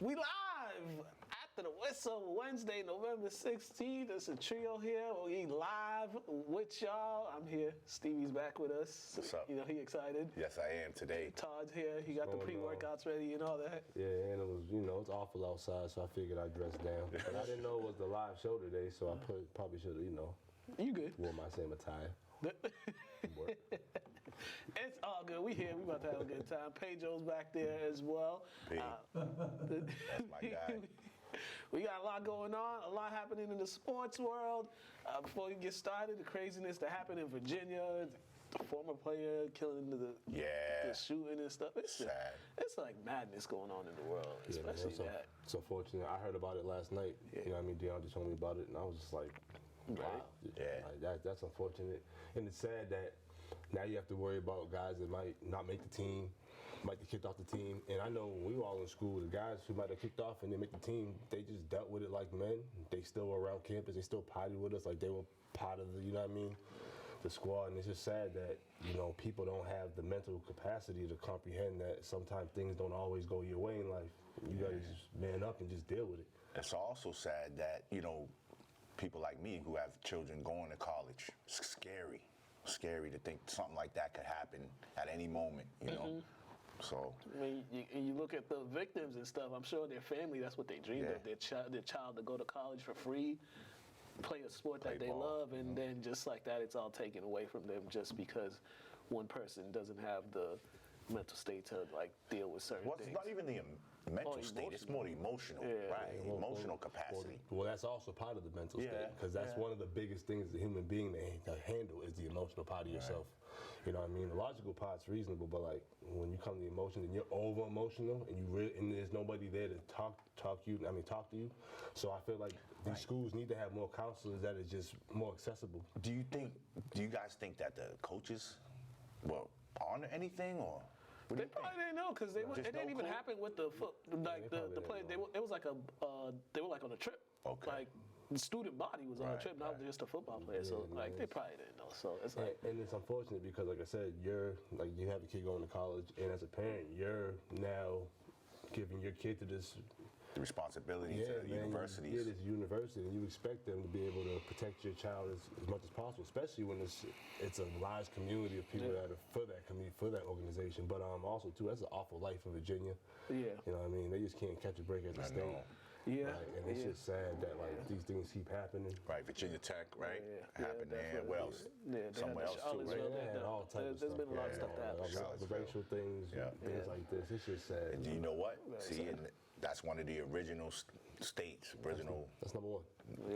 We live after the whistle Wednesday, November 16th. It's a trio here. We live with y'all. I'm here. Stevie's back with us. What's up? You know, he excited. Yes, I am today. Todd's here. He got the pre-workouts ready and all that. Yeah, and it was, it's awful outside, so I figured I'd dress down. But I didn't know it was the live show today, so I probably should have, You good? wore my same attire. It's all good. We here. We about to have a good time. Pedro's back there as well. That's my guy. We got a lot going on, a lot happening in the sports world. Before we get started, the craziness that happened in Virginia, the former player killing the shooting and stuff. It's sad. It's like madness going on in the world, especially that. It's unfortunate. I heard about it last night. Yeah. You know what I mean? Deon just told me about it, and I was just like, wow. Yeah. Like, that's unfortunate. And it's sad that now you have to worry about guys that might not make the team, might get kicked off the team. And I know when we were all in school, the guys who might have kicked off and didn't make the team, they just dealt with it like men. They still were around campus. They still partied with us like they were part of the, the squad. And it's just sad that, people don't have the mental capacity to comprehend that sometimes things don't always go your way in life. You got to just man up and just deal with it. It's also sad that, people like me who have children going to college, it's scary to think something like that could happen at any moment, So I mean, you look at the victims and stuff. I'm sure their family, that's what they dreamed of. Their child to go to college for free, play a sport that they love, and then just like that, it's all taken away from them just because one person doesn't have the mental state to deal with certain things. It's not even the mental state, it's more emotional, right? Emotional capacity. Well, that's also part of the mental state, because that's one of the biggest things the human being to handle is the emotional part of yourself. You know what I mean? The logical part's reasonable, but when you come to the emotion and you're over emotional and and there's nobody there to talk to you. So I feel like these schools need to have more counselors that is just more accessible. Do you guys think that the coaches honor anything, or they probably didn't know because it didn't even happen with the the play. It was like they were on a trip. Okay. The student body was on a trip, not just a football player. So they probably didn't know. So it's and it's unfortunate because, like I said, you have a kid going to college, and as a parent, you're now giving your kid to this. The responsibility to the universities. Yeah, this university, and you expect them to be able to protect your child as much as possible, especially when it's a large community of people that are for that community, for that organization. But also too, that's an awful life in Virginia. Yeah, you know what I mean? They just can't catch a break at the state. Yeah, and it's just sad that these things keep happening. Right, Virginia Tech, right? Happened there. What else? Somewhere else too, right? All types There's been a lot of stuff that happens. The racial things, things like this. It's just sad. And do you know what? See, and that's one of the original states. That's number one.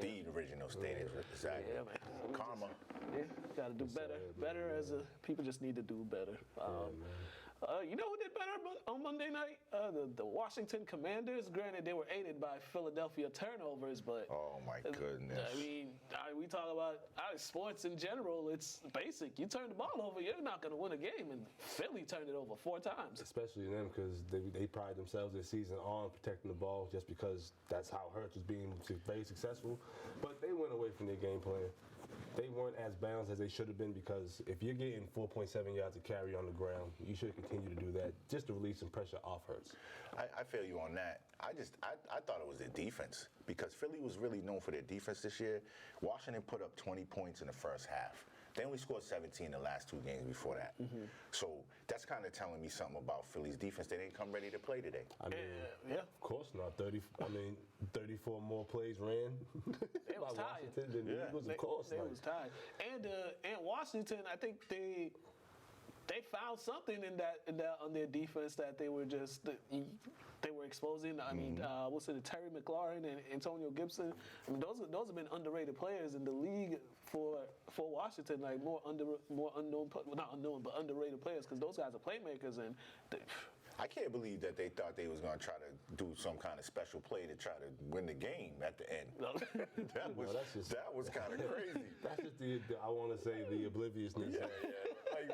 The original state is exactly. Yeah, man. Karma. Yeah, got to do better. Better people just need to do better. You know who did better on Monday night? The Washington Commanders. Granted, they were aided by Philadelphia turnovers, but oh my goodness! I mean, we talk about sports in general. It's basic. You turn the ball over, you're not going to win a game, and Philly turned it over 4 times. Especially them because they pride themselves this season on protecting the ball, just because that's how Hurts was being very successful. But they went away from their game plan. They weren't as balanced as they should have been, because if you're getting 4.7 yards of carry on the ground, you should continue to do that just to release some pressure off Hurts. I feel you on that. I thought it was their defense, because Philly was really known for their defense this year. Washington put up 20 points in the first half. Then we scored 17 the last 2 games before that. So that's kind of telling me something about Philly's defense. They didn't come ready to play today. I mean, of course not. 34 more plays ran. They was tired. Washington than the Eagles, of course. They was tired. And Washington, I think they found something in that on their defense that they were exposing. I mean, Terry McLaurin and Antonio Gibson. I mean, those have been underrated players in the league for Washington. More unknown, not unknown, but underrated players, because those guys are playmakers. And I can't believe that they thought they was going to try to do some kind of special play to try to win the game at the end. That was kind of crazy. That's just I want to say the obliviousness.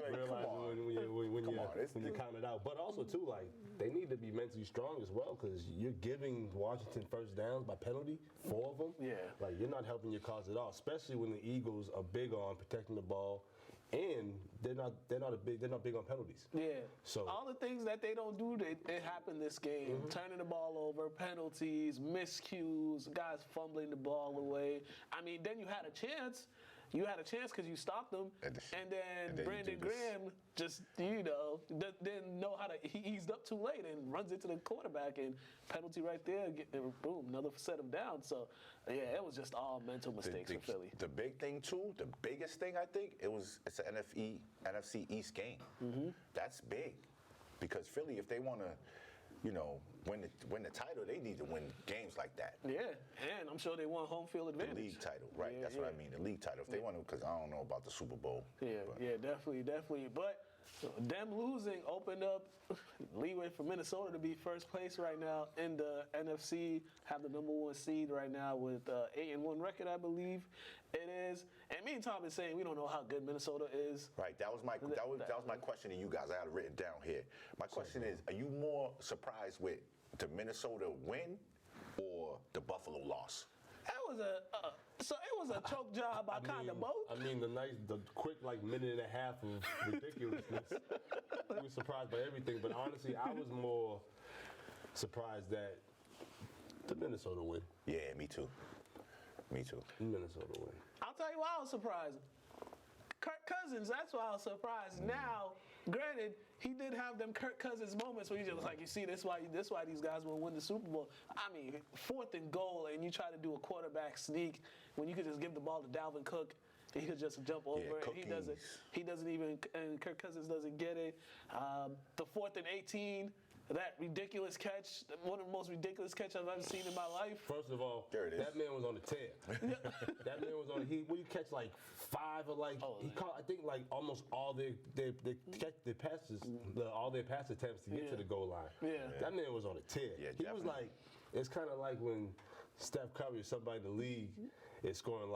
Realizing when you count it out. But also too, they need to be mentally strong as well, because you're giving Washington first downs by penalty, 4 of them. Yeah. You're not helping your cause at all, especially when the Eagles are big on protecting the ball and they're not big on penalties. Yeah. So all the things that they don't do, it happened this game. Turning the ball over, penalties, miscues, guys fumbling the ball away. I mean, then you had a chance. You had a chance because you stopped them, and then Brandon Graham just, didn't know how to. He eased up too late and runs into the quarterback, and penalty right there. Boom, another set him down. So, yeah, it was just all mental mistakes for Philly. The big thing too, the biggest thing I think it's an NFC East game. That's big because Philly, if they want to, win the title, they need to win games like that. Yeah, and I'm sure they want home field advantage. The league title, right? That's what I mean. The league title. If they want to, because I don't know about the Super Bowl. Yeah, definitely. But them losing opened up leeway for Minnesota to be first place right now in the NFC, have the #1 seed right now with 8-1 record, I believe it is. And me and Tom been saying we don't know how good Minnesota is. Right. That was my question to you guys. I had it written down here. My question is: are you more surprised with the Minnesota win or the Buffalo loss? It was a choke job by kind of both. I mean, the quick minute and a half of ridiculousness. We were surprised by everything, but honestly, I was more surprised that the Minnesota win. Yeah, me too. Minnesota win. I'll tell you why I was surprised. Kirk Cousins, that's why I was surprised. Now, granted, he did have them Kirk Cousins moments where he just was like, you see, this why these guys will win the Super Bowl. I mean, 4th and goal, and you try to do a quarterback sneak when you could just give the ball to Dalvin Cook. He could just jump over it. He doesn't even, and Kirk Cousins doesn't get it. The 4th and 18. That ridiculous catch, one of the most ridiculous catch I've ever seen in my life. First of all, that man was on the tear. That man was on. When you catch 5 or he caught, I think almost all their passes, all their pass attempts to get to the goal line. Yeah. That man was on a tear. Yeah, he was it's kind of like when Steph Curry or somebody in the league is scoring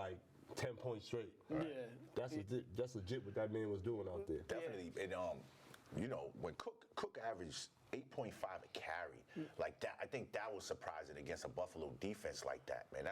10 points straight. Right? Yeah. That's legit what that man was doing out there. Definitely, and when Cook averaged 8.5 a carry like that, I think that was surprising against a Buffalo defense like that, man.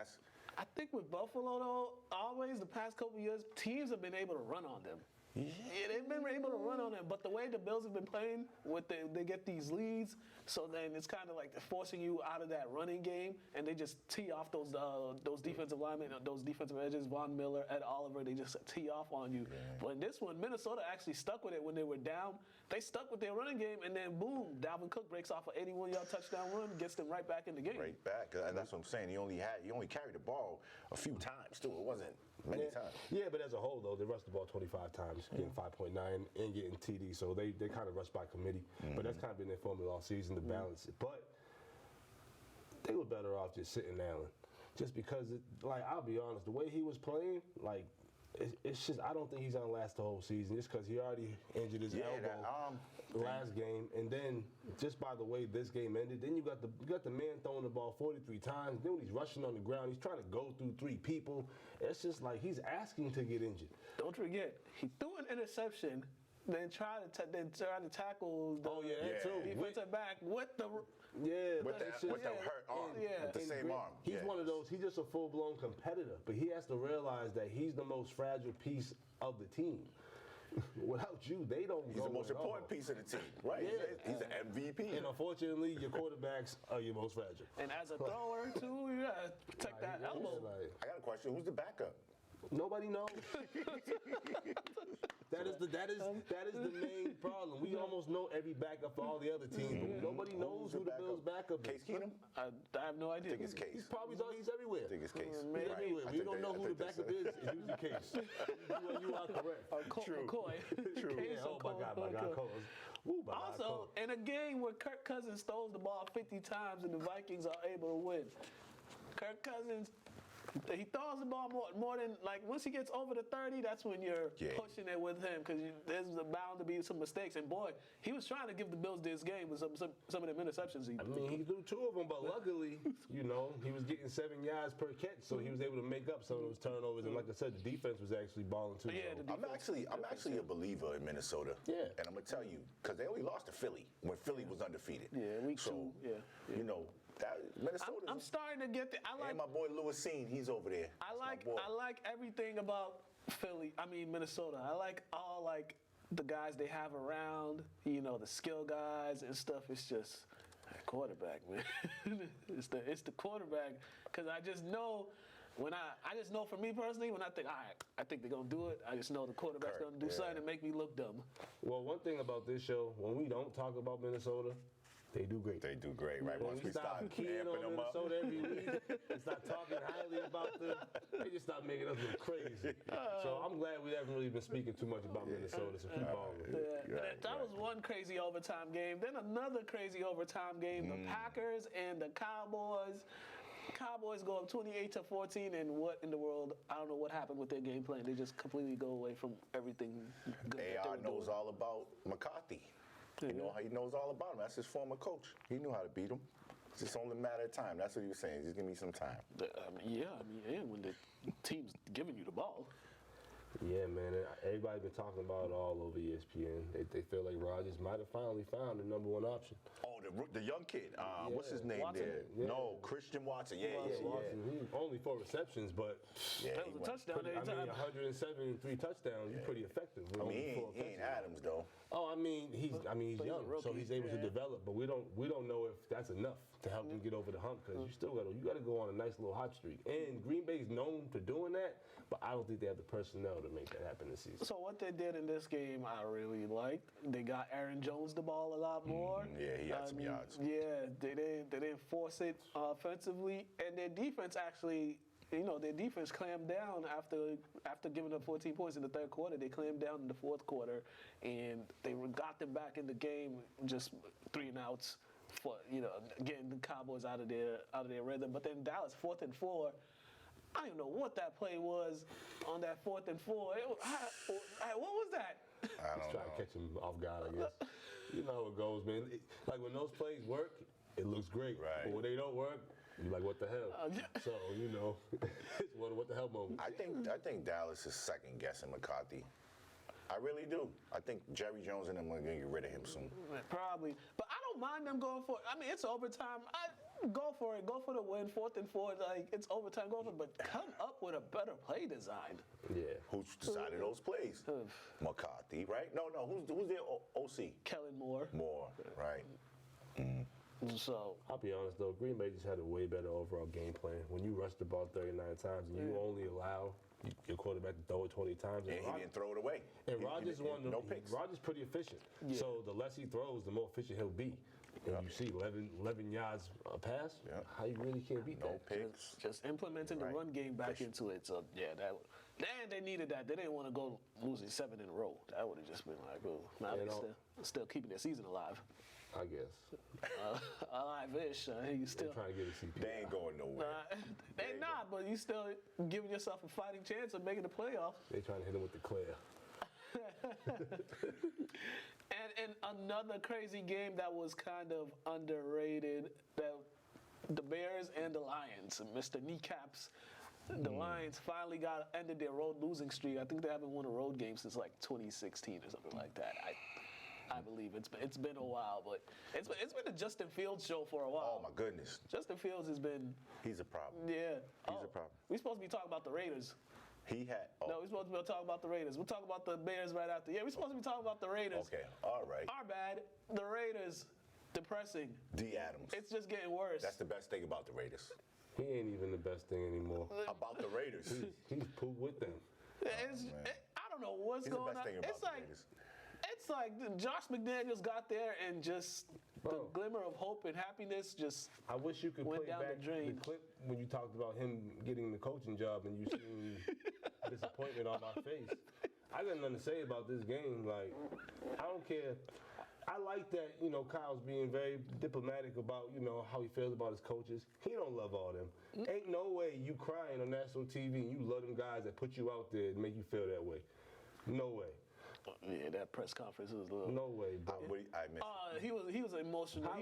I think with Buffalo though, always the past couple years, teams have been able to run on them. Yeah, they've been able to run on them, but the way the Bills have been playing, they get these leads, so then it's kind of like they're forcing you out of that running game, and they just tee off those defensive linemen, those defensive edges, Von Miller, Ed Oliver, they just tee off on you. Yeah. But in this one, Minnesota actually stuck with it when they were down. They stuck with their running game, and then boom, Dalvin Cook breaks off an 81-yard touchdown run, gets them right back in the game. Right back, and that's what I'm saying. He only carried the ball a few times too. It wasn't many times. Yeah, but as a whole though, they rushed the ball 25 times, getting 5.9 and getting TD. So they kind of rushed by committee. But that's kind of been their formula all season to balance it. But they were better off just sitting Allen, just because I'll be honest, the way he was playing, it's just I don't think he's gonna last the whole season just because he already injured his elbow last game, and then just by the way this game ended, then you got the man throwing the ball 43 times. Then when he's rushing on the ground, he's trying to go through 3 people. It's just he's asking to get injured. Don't forget, he threw an interception. Then try to tackle the defensive back with the hurt arm, with the same arm. He's one of those. He's just a full-blown competitor, but he has to realize that he's the most fragile piece of the team. Without you, they don't. He's the most important piece of the team, right? Yeah. He's an MVP. And unfortunately, your quarterbacks are your most fragile. And as a thrower too, you gotta protect that elbow. I got a question. Who's the backup? Nobody knows. That is the main problem. We almost know every backup for all the other teams, but nobody knows who the Bills' backup is. Case Keenum? I have no idea. I think it's Case. He's everywhere. I think it's Case. He's everywhere. We don't know who the backup is. It's usually Case. You are correct. True. True. Case, Oh my God. Also, in a game where Kirk Cousins throws the ball 50 times and the Vikings are able to win, Kirk Cousins, he throws the ball more than once he gets over the 30, that's when you're pushing it with him because there's bound to be some mistakes. And boy, he was trying to give the Bills this game with some of the interceptions he threw. He threw 2 of them, but luckily, he was getting 7 yards per catch, so he was able to make up some of those turnovers. And like I said, the defense was actually balling too. Yeah, I'm actually a believer in Minnesota. Yeah, and I'm gonna tell you because they only lost to Philly when Philly was undefeated. Yeah, week 2. Yeah. I'm starting to get and my boy Louis Cine, he's over there. I like everything about Minnesota. I like all like the guys they have around, the skill guys and stuff. It's just quarterback, man. it's the quarterback, because I just know I just know for me personally, when I think, all right, I think they're gonna do it, I just know the quarterback's gonna do something and make me look dumb. Well, one thing about this show, when we don't talk about Minnesota, they do great. They do great, right? When Once we start keying on amping them up. Minnesota every week and start talking highly about them, they just start making us look crazy. So I'm glad we haven't really been speaking too much about Minnesota, so keep on. That was one crazy overtime game. Then another crazy overtime game. The Packers and the Cowboys. Cowboys go up 28-14, and what in the world? I don't know what happened with their game plan. They just completely go away from everything good that they AR were knows doing. all about McCarthy. You know how he knows all about him. That's his former coach. He knew how to beat him. It's just only a matter of time. That's what he was saying. Just give me some time. And when the team's giving you the ball. Yeah, man. Everybody's been talking about it all over ESPN. They feel like Rodgers might have finally found the number one option. Oh, the young kid. What's his name Watson? there? Yeah. No, Christian Watson. Watson, he only 4 receptions, but That was a touchdown every time. 107 and 3 touchdowns. He's pretty effective. I mean, he ain't Adams though. Oh, he's But young, he's a so rookie. he's able to develop. But we don't know if that's enough to help him get over the hump, because you got to go on a nice little hot streak. And Green Bay's known for doing that, but I don't think they have the personnel to make that happen this season. So what they did in this game, I really liked. They got Aaron Jones the ball a lot more. Yeah, he had some yards. Yeah, they didn't force it offensively, and their defense actually. Their defense clammed down after giving up 14 points in the third quarter. They clammed down in the fourth quarter, and they got them back in the game, just 3 and outs for getting the Cowboys out of their rhythm. But then Dallas 4th and 4. I don't even know what that play was on that 4th and 4. What was that? I don't Try to catch him off guard, I guess. You know how it goes, man. Like when those plays work, it looks great. Right. But when they don't work, you're like, what the hell? So, it's what the hell moment. I think Dallas is second guessing McCarthy. I really do. I think Jerry Jones and them are going to get rid of him soon. Probably. But I don't mind them going for it. It's overtime. Go for it. Go for the win. 4th and 4. Like, it's overtime. Go for it. But come up with a better play design. Yeah. Who's decided those plays? McCarthy, right? No. Who's their OC? Kellen Moore. Moore, right. So I'll be honest, though. Green Bay just had a way better overall game plan. When you rush the ball 39 times and you only allow your quarterback to throw it 20 times. And he didn't throw it away. And Rodgers no picks. Rodgers pretty efficient. Yeah. So the less he throws, the more efficient he'll be. And you see 11 yards a pass, how you really can't beat No that. picks. just implementing the run game back into it. So they needed that. They didn't want to go losing 7 in a row. That would have just been like, oh, now they're still keeping their season alive. I guess. Alive-ish. You still They're trying to get a CP. They ain't going nowhere. they not, but you still giving yourself a fighting chance of making the playoffs. They trying to hit him with the clear. And another crazy game that was kind of underrated, that the Bears and the Lions, Mr. Kneecaps. The Lions finally ended their road losing streak. I think they haven't won a road game since like 2016 or something like that. I believe it's been a while, but it's been a Justin Fields show for a while. Oh my goodness. Justin Fields has been. He's a problem. Yeah. He's a problem. We're supposed to be talking about the Raiders. He had. No, we're supposed to be talking about the Raiders. We'll talk about the Bears right after. Yeah, we're supposed to be talking about the Raiders. Okay. All right. Our bad. The Raiders, depressing. D. Adams. It's just getting worse. That's the best thing about the Raiders. He ain't even the best thing anymore. About the Raiders. He's pooped with them. I don't know what's He's going the best on. thing about It's the like Raiders. it's like Josh McDaniels got there and just the Bro. glimmer of hope and happiness just. I wish you could Went play down back the drain. clip when you talked about him getting the coaching job and you seen disappointment on my face. I got nothing to say about this game. Like, I don't care. I like that, Kyle's being very diplomatic about, how he feels about his coaches. He don't love all them. Ain't no way you crying on national TV and you love them guys that put you out there and make you feel that way. No way. Yeah, that press conference was a little. No way, bro. I missed. He was emotional. How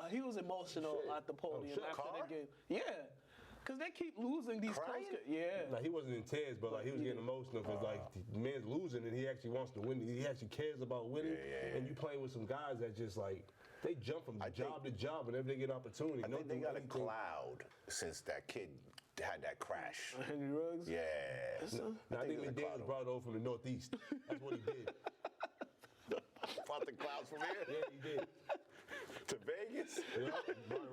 He was emotional Shit. at the podium shit. after Carr? the game. Yeah, because they keep losing these Crying? close. Yeah. Like, he wasn't in tears, but like he was getting emotional because like the man's losing and he actually wants to win. He actually cares about winning. Yeah. And you playing with some guys that just like they jump from job to job whenever they get opportunity. I think they got a anything. cloud since that kid had that crash. Henry Ruggs? Yeah. I think it was McDaniels McConnell. brought it over from the Northeast. That's what he did. Fought the clouds from here Yeah, he did. to Vegas. Yep.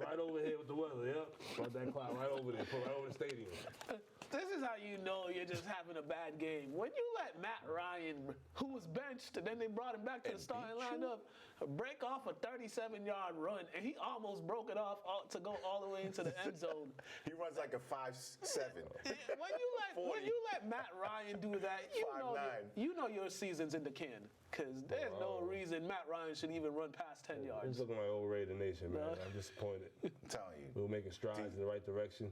Right over here with the weather. Yep. Brought that cloud right over there. Put right over the stadium. This is how you know you're just having a bad game. When you let Matt Ryan, who was benched, and then they brought him back to And the starting beat you? lineup, break off a 37-yard run, and he almost broke it off to go all the way into the end zone. He runs like a 5'7". When you let Matt Ryan do that, 5'9". you know your season's in the can. Because there's no reason Matt Ryan should even run past 10 It's yards. looking like old Raider Nation, man. No. I'm disappointed. I'm telling you. We were making strides in the right direction.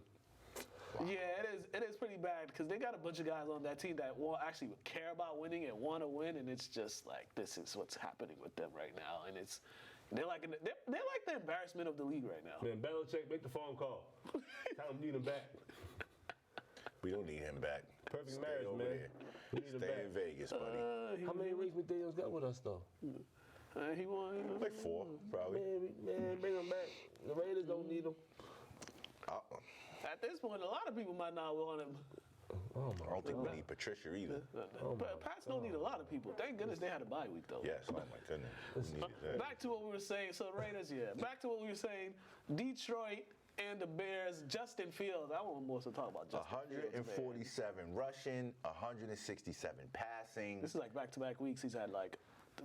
Yeah, it is pretty bad because they got a bunch of guys on that team that actually care about winning and want to win, and it's just like this is what's happening with them right now, and they're like the embarrassment of the league right now. Man, Belichick, make the phone call. Tell him you need him back. We don't need him back. Perfect Stay marriage, over man. there. We need him Stay back. in Vegas, buddy. How many rings McDaniels got with us, though? He won. Like 4, probably. Man, bring him back. The Raiders don't need him. At this point, a lot of people might not want him. Oh, I my don't think we need Patricia either. But Pats don't need a lot of people. Thank goodness they had a bye week though. Yes, oh my goodness. We needed that. Back to what we were saying. So Raiders, yeah. Back to what we were saying. Detroit and the Bears. Justin Fields. I want more to talk about Justin Fields. 147 rushing, 167 passing. This is like back-to-back weeks. He's had like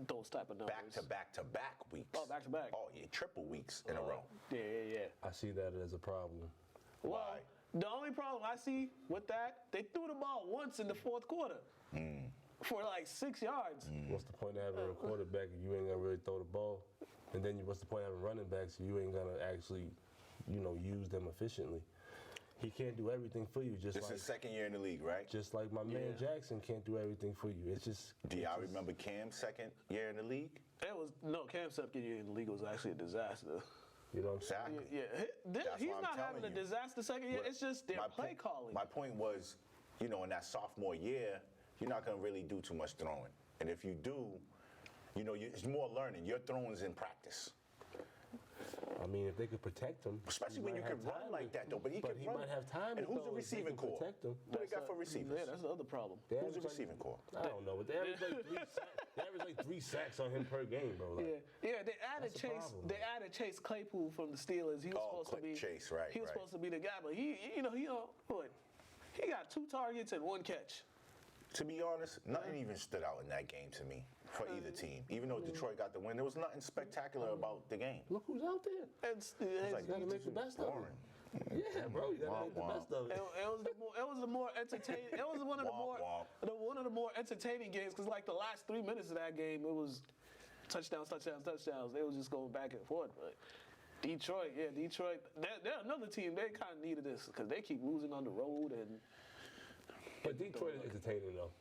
those type of numbers. Back-to-back weeks. Oh, back-to-back. Oh, yeah, triple weeks in a row. Yeah. I see that as a problem. Well, Why? the only problem I see with that, they threw the ball once in the fourth quarter for like 6 yards. What's the point of having a quarterback if you ain't gonna really throw the ball? And then what's the point of having running backs if you ain't gonna actually, use them efficiently? He can't do everything for you. This is his second year in the league, right? Just like my man Yeah. Jackson can't do everything for you. It's just. Do y'all remember Cam's second year in the league? Cam Sepke in the league was actually a disaster. You know what I'm saying? Exactly. Yeah. He's what I'm not having a telling you. disaster second year. But It's just their play calling. My point was, in that sophomore year, you're not going to really do too much throwing. And if you do, it's more learning. Your throwing's in practice. I mean, if they could protect him. Especially he when might you have can run time like to- that, though. But he can run. might have time. And to who's throw the if they receiving can core? Protect him. Who they got for receivers? Yeah, that's the other problem. They Who's the average like- receiving core? I don't know, but they average like 3 sacks. They average like 3 sacks on him per game, bro. Like, Yeah, they added That's a Chase. problem, They man. added Chase Claypool from the Steelers. He was supposed to be Chase, right? He was supposed to be the guy, but he got 2 targets and 1 catch. To be honest, nothing even stood out in that game to me for either team. Even though Detroit got the win, there was nothing spectacular about the game. Look who's out there. Like, You gotta make the best of it. boring. Yeah, bro, you gotta make the best of it. It was the more entertaining. It was one of the more entertaining games because like the last 3 minutes of that game, it was touchdowns. They was just going back and forth. But Detroit, they're another team. They kind of needed this because they keep losing on the road and. But Detroit is entertaining though.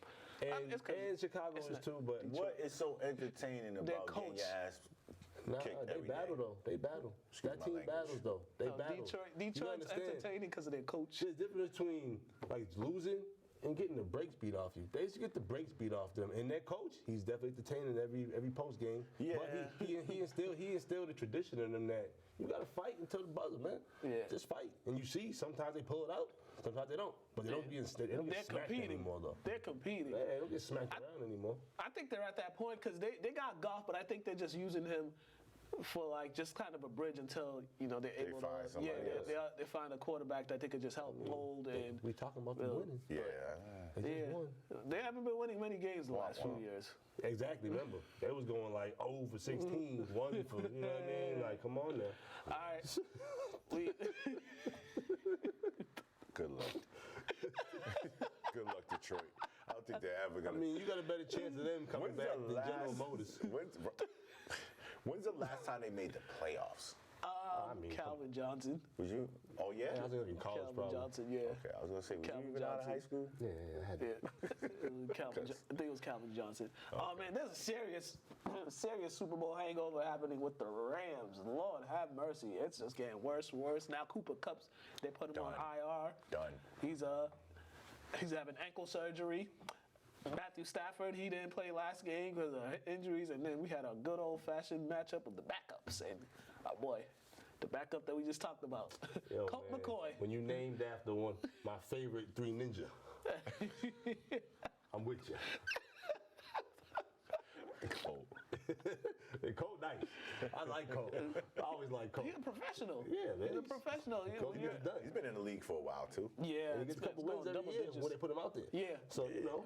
And Chicago is too, but What is so entertaining about getting coach. your ass nah, kicked they every battle day? though. They battle. Excuse That my team language. battles though. They battle. You Detroit's understand? entertaining because of their coach. There's a difference between like losing and getting the brakes beat off you. They used to get the brakes beat off them, and their coach, he's definitely entertaining every post game. Yeah. But he instilled the tradition in them that you gotta fight until the buzzer, man. Yeah. Just fight. And you see, sometimes they pull it out, sometimes they don't. But they don't get They're smacked competing anymore though. They're competing. Yeah, they don't get smacked around anymore. I think they're at that point because they got Goff, but I think they're just using him for like just kind of a bridge until they're able find to somebody else. they find a quarterback that they could just help hold and We talking about them winning. Yeah. They just won. they haven't been winning many games the last few years. Exactly, remember. They was going like 0 for 16, 1 for, you know what I mean? Like, come on now. All right, we, Good luck. Good luck, Detroit. I don't think they're ever I gonna. mean, you got a better chance of them coming back than General Motors. When's the last time they made the playoffs? Calvin Johnson. Was you? Oh yeah. I was in college, Calvin probably. Johnson, yeah. Okay, I was gonna say, was Calvin you even out of Johnson. high school? Yeah, I had Yeah. I think it was Calvin Johnson. Oh man, there's a serious Super Bowl hangover happening with the Rams. Lord have mercy, it's just getting worse and worse. Now Cooper Kupp's, they put him on IR. Done. He's having ankle surgery. Matthew Stafford, he didn't play last game because of injuries, and then we had a good old-fashioned matchup of the backups, and boy, the backup that we just talked about, Yo, Colt man, McCoy. When you named after one, my favorite Three Ninja, I'm with you. Colt. Colt nice. I like Colt. I always like Colt. He's a professional. Yeah, man. He's a professional. Colt gets it done. He's been in the league for a while too. Yeah, And he gets a couple wins every year when they put him out there. Yeah. So, you know.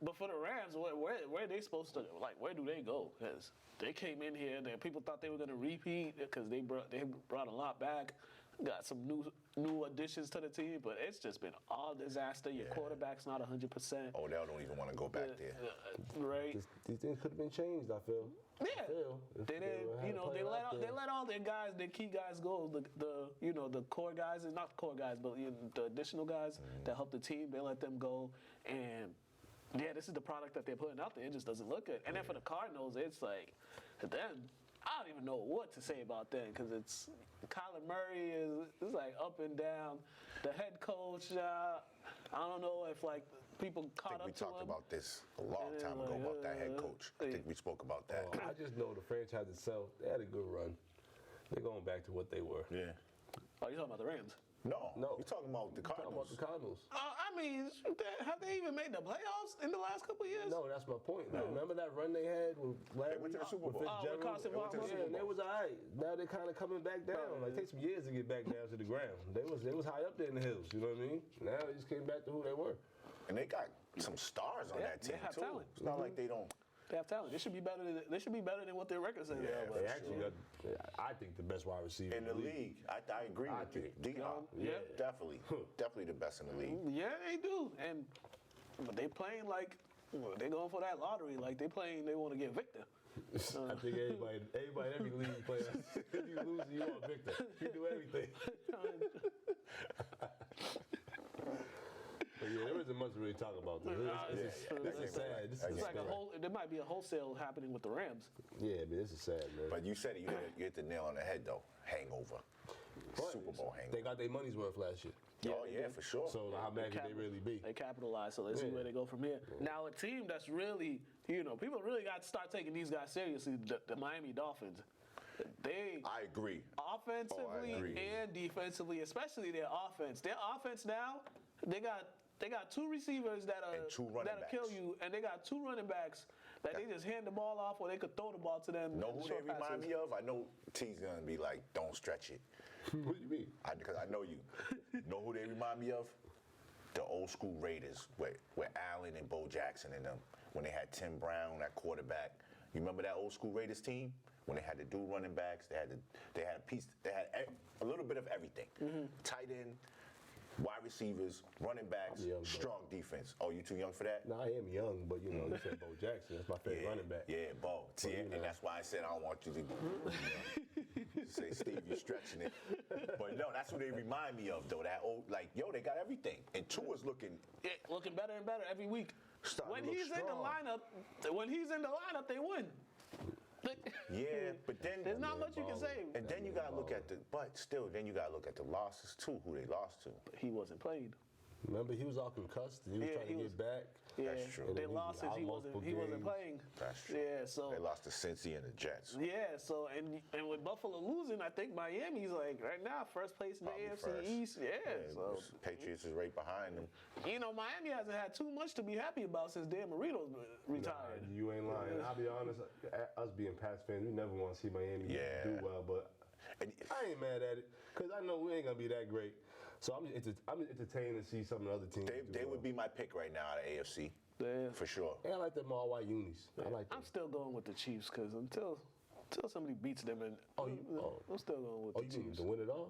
But for the Rams, where are they supposed to, like, where do they go? Because they came in here, and people thought they were going to repeat because they brought a lot back, got some new additions to the team, but it's just been all disaster. Your quarterback's not 100%. Odell don't even want to go back there. Right. These things could have been changed, I feel. Yeah. I feel. They didn't, you know, they let all their guys, their key guys go. The core guys, and not core guys, but the additional guys that help the team. They let them go, and yeah, this is the product that they're putting out there. It just doesn't look good. And then for the Cardinals, it's like, then I don't even know what to say about that because it's Kyler Murray is like up and down. The head coach, I don't know if like people caught up to him. We talked about this a long time ago about that head coach. I think we spoke about that. I just know the franchise itself, they had a good run. They're going back to what they were. Yeah. Oh, you talking about the Rams? No. No. You're talking about the Talking Cardinals. about the Cardinals. I mean, have they even made the playoffs in the last couple of years? No, that's my point. Like, remember that run they had with Larry? They went to the Super Bowl. Oh, with Carson They went to the Palmer? Super Yeah, and they Bowl. was all right. Now they're kind of coming back down. Like, it takes some years to get back down to the ground. They was high up there in the hills, you know what I mean? Now they just came back to who they were. And they got some stars on Yeah, that they team have too. talent. It's not like they don't. They have talent. They should be better than what their record says. Yeah, They actually got, I think, the best wide receiver In the league, I agree I with you. think. D-Hop, Yeah. definitely the best in the league. Yeah, they do. But they playing like they going for that lottery. Like they want to get Victor. I think everybody in every league player. If you lose, you want Victor. You do everything. But yeah, there isn't much to really talk about this. It's sad. This is It's like sad. there might be a wholesale happening with the Rams. Yeah, but this is sad, man. But you said it, you hit the nail on the head though. Hangover. But Super Bowl hangover. They got their money's worth last year. Oh yeah, for sure. So how bad could they really be? They capitalize, so let's see where they go from here. Now, a team that's really, people really got to start taking these guys seriously, the Miami Dolphins. I agree. Offensively agree. and defensively, especially their offense. Their offense now, they got two receivers that'll kill backs. you, and they got two running backs that they just hand the ball off, or they could throw the ball to them. Know who they short remind passes. me of? I know T's gonna be like, don't stretch it. What do you mean? Because I know you. Know who they remind me of? The old school Raiders with Allen and Bo Jackson in them. When they had Tim Brown at quarterback. You remember that old school Raiders team? When they had the dual running backs, they had a little bit of everything. Tight end, wide receivers, running backs, Yeah, strong defense. Oh, you too young for that? No, I am young, but you know, you said Bo Jackson. That's my favorite running back. Yeah, Bo. See, you and know. that's why I said I don't want you to say, Steve, you're stretching it. But no, that's what they remind me of, though. That old, like, they got everything. And Tua's looking. Yeah, looking better and better every week. Starting When to look he's in the lineup, they win. Yeah, but then There's not much you can say. And then you gotta look at then you gotta look at the losses too, who they lost to. He wasn't played. Remember, he was all concussed. He was trying to get back. Yeah, That's true. They And lost he since he was out wasn't. He wasn't multiple playing. That's true. Yeah, so They lost to Cincy and the Jets. yeah, so and with Buffalo losing, I think Miami's like right now first place in the Probably AFC first. East. Yeah, so Patriots is right behind them. Miami hasn't had too much to be happy about since Dan Marino's retired. Nah, you ain't lying. I'll be honest, us being Pats fans, we never want to see Miami do well, but And I ain't mad at it because I know we ain't gonna be that great. So I'm entertained to see some of the other teams. they would be my pick right now out of AFC. Yeah. For sure. And I like them all white unis. I like them. I'm still going with the Chiefs because until somebody beats them, I'm still going with Oh, the you mean Chiefs. to win it all?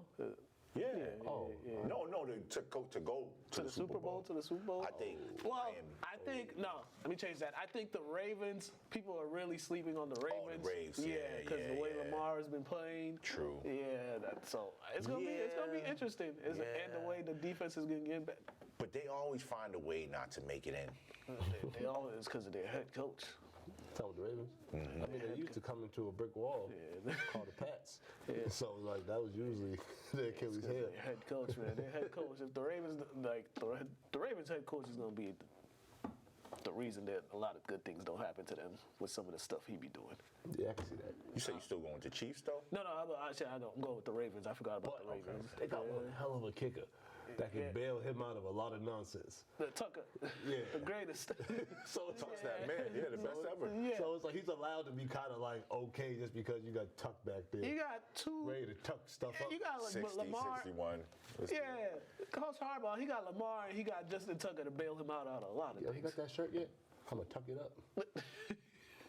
Yeah. Oh, No, to go to the Super Bowl. To the Super Bowl? I think Well, Miami. let me change that. I think the Ravens, people are really sleeping on the Ravens. Braves, yeah, because the way yeah. Lamar has been playing. True. Yeah, so it's gonna be interesting. And the way the defense is gonna get back. But they always find a way not to make it in. They always because of their head coach. Talking with the Ravens. I mean, they used to come into a brick wall called the Pats. So like that was usually their Achilles heel. Their head coach, man. Their head coach. If the Ravens the Ravens head coach is gonna be the reason that a lot of good things don't happen to them with some of the stuff he be doing. Yeah, I can see that. You say you still going to Chiefs though? No, I'm going with the Ravens. I forgot about the Ravens. They got one hell of a kicker that can bail him out of a lot of nonsense. The Tucker, the greatest. So it's Tuck's that man, the best ever. Yeah. So it's like he's allowed to be kind of like okay just because you got Tuck back there. You got two. Ready to tuck stuff up. You got 60, Lamar. 61. Yeah, Coach Harbaugh. He got Lamar and he got Justin Tucker to bail him out of a lot of Yo, things. he got that shirt yet? I'm gonna tuck it up.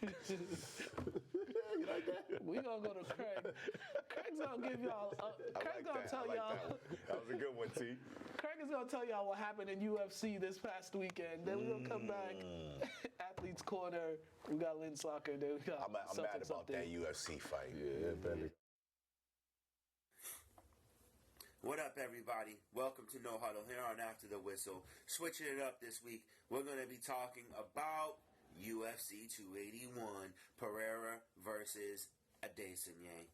You like that? We gonna go to Craig. Craig's gonna give y'all. Craig's gonna tell y'all. That was a good one, T. Craig is gonna tell y'all what happened in UFC this past weekend. Then we're gonna come back. Athletes Corner. We got Lynn Soccer. Then we got I'm mad Celtics about update. that UFC fight. Yeah, better. What up, everybody? Welcome to No Huddle here on After the Whistle. Switching it up this week, we're going to be talking about UFC 281, Pereira versus Adesanya.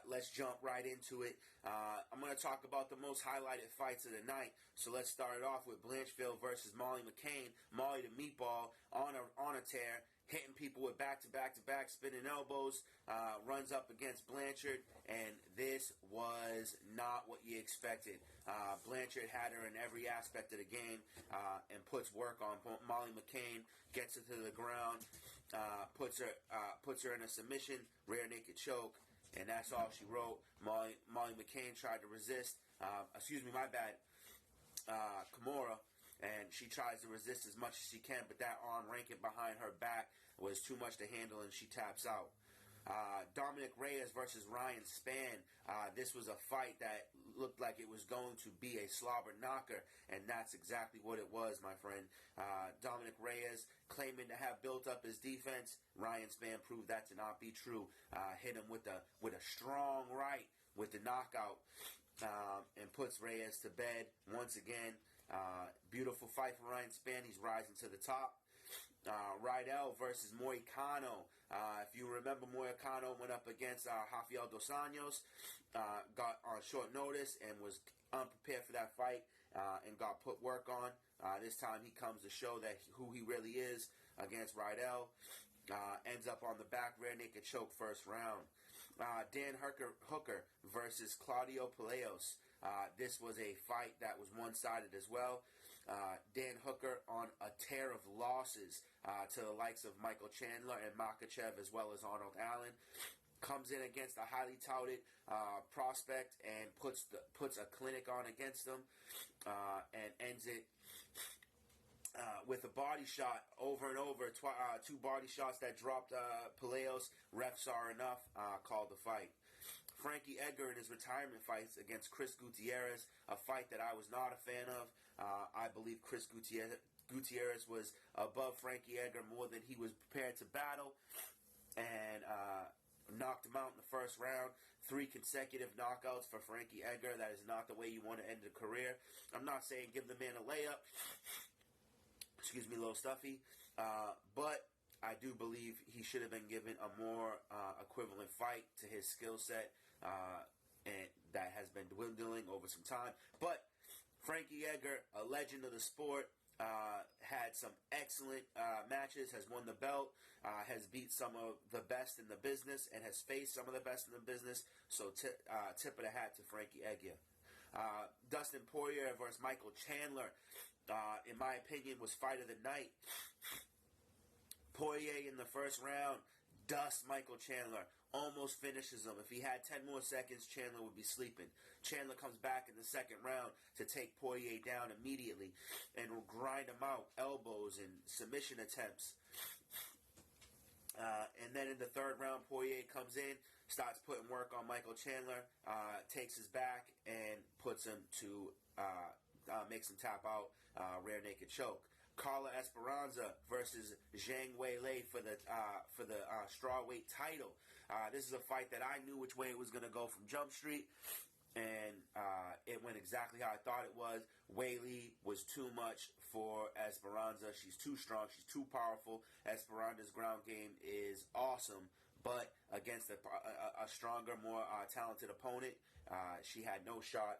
Let's jump right into it. I'm going to talk about the most highlighted fights of the night. So let's start it off with Blanchfield versus Molly McCain. Molly the meatball on a tear, hitting people with back-to-back spinning elbows, runs up against Blanchard, and this was not what you expected. Blanchard had her in every aspect of the game and puts work on Molly McCain, gets her to the ground, puts her in a submission, rear naked choke, and that's all she wrote. Molly McCain tried to resist. Kimura. And she tries to resist as much as she can, but that arm ranking behind her back was too much to handle, and she taps out. Dominic Reyes versus Ryan Spann. This was a fight that looked like it was going to be a slobber knocker, and that's exactly what it was, my friend. Dominic Reyes claiming to have built up his defense. Ryan Spann proved that to not be true. Hit him with a strong right with the knockout, and puts Reyes to bed once again. Beautiful fight for Ryan Spann. He's rising to the top. Rydell versus Moicano. If you remember, Moicano went up against Rafael Dos Anjos, got on short notice and was unprepared for that fight, and got put work on. This time he comes to show that who he really is against Rydell. Ends up on the back, rear naked choke first round. Dan Hooker versus Claudio Peleos. This was a fight that was one-sided as well. Dan Hooker on a tear of losses to the likes of Michael Chandler and Makachev, as well as Arnold Allen. Comes in against a highly touted prospect and puts a clinic on against them, and ends it with a body shot over and over. Two body shots that dropped Peleos. Refs are enough. Called the fight. Frankie Edgar in his retirement fights against Chris Gutierrez, a fight that I was not a fan of. I believe Chris Gutierrez was above Frankie Edgar more than he was prepared to battle, and knocked him out in the first round. 3 consecutive knockouts for Frankie Edgar. That is not the way you want to end a career. I'm not saying give the man a layup. Excuse me, a little stuffy. But I do believe he should have been given a more equivalent fight to his skill set, and that has been dwindling over some time. But Frankie Edgar, a legend of the sport, had some excellent matches, has won the belt, has beat some of the best in the business, and has faced some of the best in the business. So tip of the hat to Frankie Edgar. Dustin Poirier versus Michael Chandler, in my opinion, was fight of the night. Poirier in the first round dusts Michael Chandler, almost finishes him. If he had 10 more seconds, Chandler would be sleeping. Chandler comes back in the second round to take Poirier down immediately and will grind him out, elbows and submission attempts. And then in the third round, Poirier comes in, starts putting work on Michael Chandler, takes his back and puts him to, makes him tap out, rear naked choke. Carla Esperanza versus Zhang Weili for the strawweight title. This is a fight that I knew which way it was going to go from Jump Street, and it went exactly how I thought it was. Weili was too much for Esperanza. She's too strong. She's too powerful. Esperanza's ground game is awesome, but against a stronger, more talented opponent, she had no shot.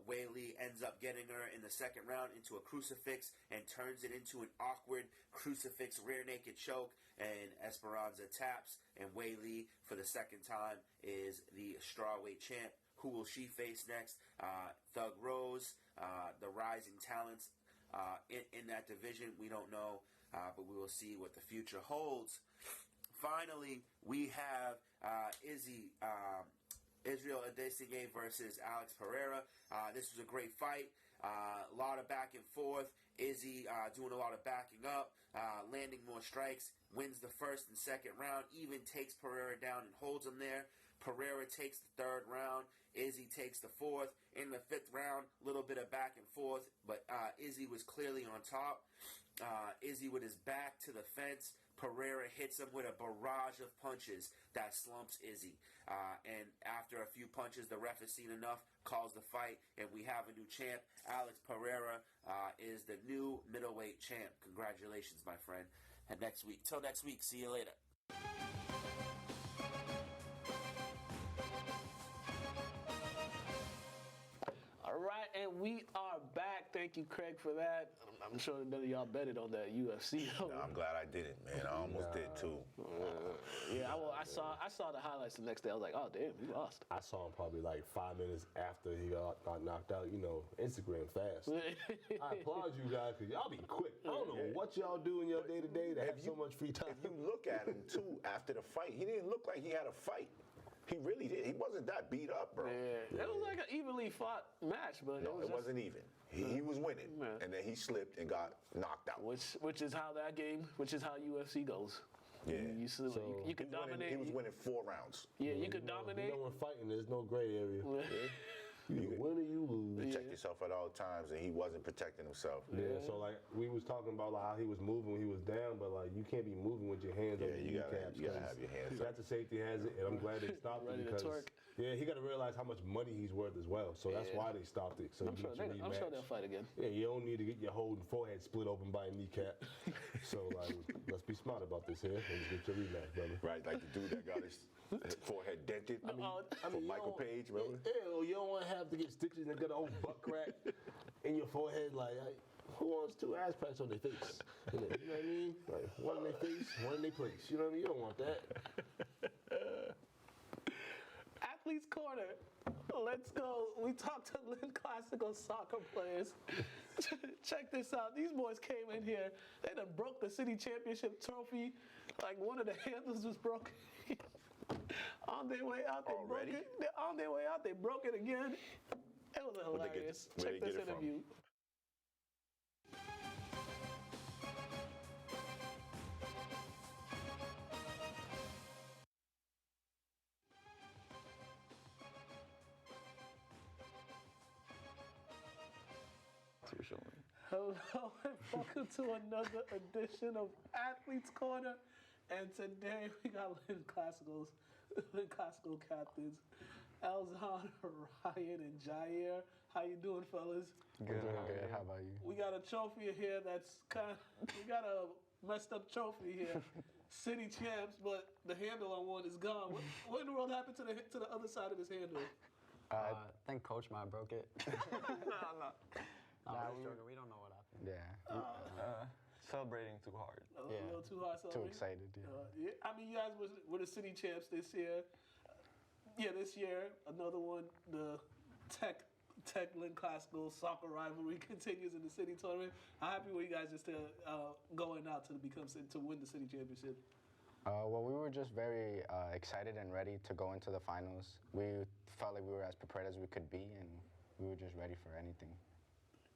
Wei Li ends up getting her in the second round into a crucifix and turns it into an awkward crucifix rear naked choke. And Esperanza taps, and Wei Li, for the second time, is the strawweight champ. Who will she face next? Thug Rose, the rising talents in that division. We don't know, but we will see what the future holds. Finally, we have Israel Adesanya versus Alex Pereira. This was a great fight. A lot of back and forth. Izzy doing a lot of backing up, landing more strikes, wins the first and second round, even takes Pereira down and holds him there. Pereira takes the third round. Izzy takes the fourth. In the fifth round, a little bit of back and forth, but Izzy was clearly on top. Izzy with his back to the fence. Pereira hits him with a barrage of punches that slumps Izzy. And after a few punches, the ref has seen enough, calls the fight, and we have a new champ. Alex Pereira is the new middleweight champ. Congratulations, my friend. And till next week, see you later. All right, and we are back. Thank you, Craig, for that. I'm sure none of y'all betted on that UFC. No, I'm glad I didn't, man. I almost did too. Yeah, I saw the highlights the next day. I was like, oh damn, he lost. I saw him probably like 5 minutes after he got knocked out. You know, Instagram fast. I applaud you guys because y'all be quick. I don't know what y'all do in your day to day to have so much free time. If you look at him too after the fight, he didn't look like he had a fight. He really did. He wasn't that beat up, bro. Yeah, it was like an evenly fought match, but No, it wasn't even. He was winning, Yeah. and then he slipped and got knocked out. which is how that game, which is how UFC goes. Yeah. You can dominate. He was winning 4 rounds. Yeah, you can dominate. You know, when fighting, there's no gray area. You win or you lose. Protect yourself at all times, and he wasn't protecting himself. Yeah, so like we was talking about like how he was moving when he was down, but like you can't be moving with your hands on your kneecaps. You gotta have your hands up. That's a safety hazard, and I'm glad they stopped it Ready to because twerk. yeah, he got to realize how much money he's worth as well. So that's why they stopped it. So I'm sure they'll fight again. Yeah, you don't need to get your whole forehead split open by a kneecap. So like, let's be smart about this here and just get your rematch, brother. Right, like the dude that got his forehead dented. I mean, Michael Page, remember? Ew, you don't want to have to get stitches and get a whole butt crack in your forehead. Like, who wants 2 ass packs on their face? You know what I mean? Like, one in their face, one in their place. You know what I mean? You don't want that. Athletes Corner. Let's go. We talked to Lynn Classical soccer players. Check this out. These boys came in here. They done broke the city championship trophy. Like one of the handles was broken. On their way out, they Already? broke it. On their way out, they broke it again. It was hilarious. where'd Check they this get it from? interview. Hello and welcome to another edition of Athletes Corner. And today we got Lynn Classical captains, Elzon, Ryan, and Yahir. How you doing, fellas? Good. How about you? We got a trophy here that's we got a messed up trophy here. City champs, but the handle on one is gone. What in the world happened to the other side of his handle? I think Coach might broke it. No. Nah, we don't know what happened. Yeah. Celebrating too hard. A little too hard. Too excited. Yeah. I mean, you guys were the city champs this year. This year, another one. The Tech Lynn Classical soccer rivalry continues in the city tournament. How happy were you guys just going out to win the city championship? Well, we were just very excited and ready to go into the finals. We felt like we were as prepared as we could be, and we were just ready for anything.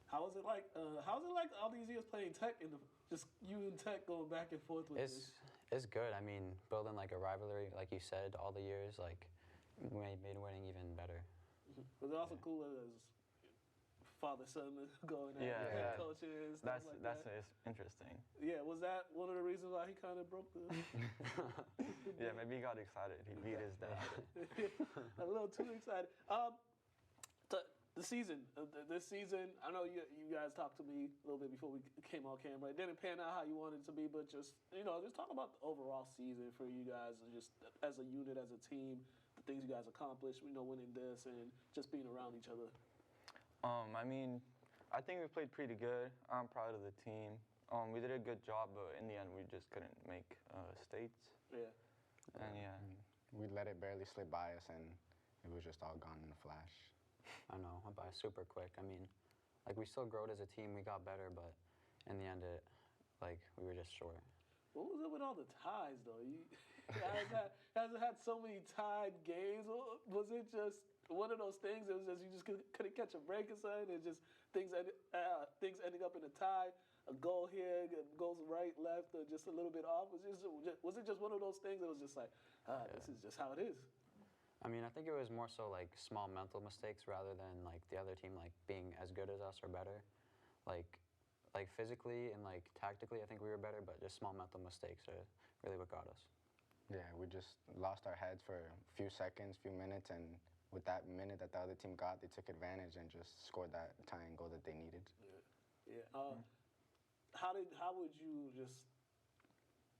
How was it like? All these years playing Tech and just you and Tech going back and forth with this? It's good. I mean, building like a rivalry, like you said, all the years, like made winning even better. Was it also cool as father-son going at head coaches? That's that? interesting. Yeah, was that one of the reasons why he kind of broke the? Yeah, maybe he got excited. He beat his dad. A little too excited. The season, this season, I know you guys talked to me a little bit before we came on camera. It didn't pan out how you wanted it to be, but just talk about the overall season for you guys, and just as a unit, as a team, the things you guys accomplished. Winning this and just being around each other. I mean, I think we played pretty good. I'm proud of the team. We did a good job, but in the end, we just couldn't make states. Yeah. And yeah. We let it barely slip by us, and it was just all gone in a flash. I know, went by super quick. I mean, like we still growed as a team. We got better, but in the end, we were just short. What was it with all the ties, though? You guys had so many tied games. Was it just one of those things? It was just you just couldn't catch a break or something. It just things ending up in a tie. A goal here goes right, left, or just a little bit off. Was it just one of those things that was just like, this is just how it is? I mean, I think it was more so like small mental mistakes rather than like the other team like being as good as us or better. Like physically and like tactically, I think we were better, but just small mental mistakes are really what got us. Yeah, we just lost our heads for a few seconds, few minutes, and with that minute that the other team got, they took advantage and just scored that tying goal that they needed. Yeah. How would you just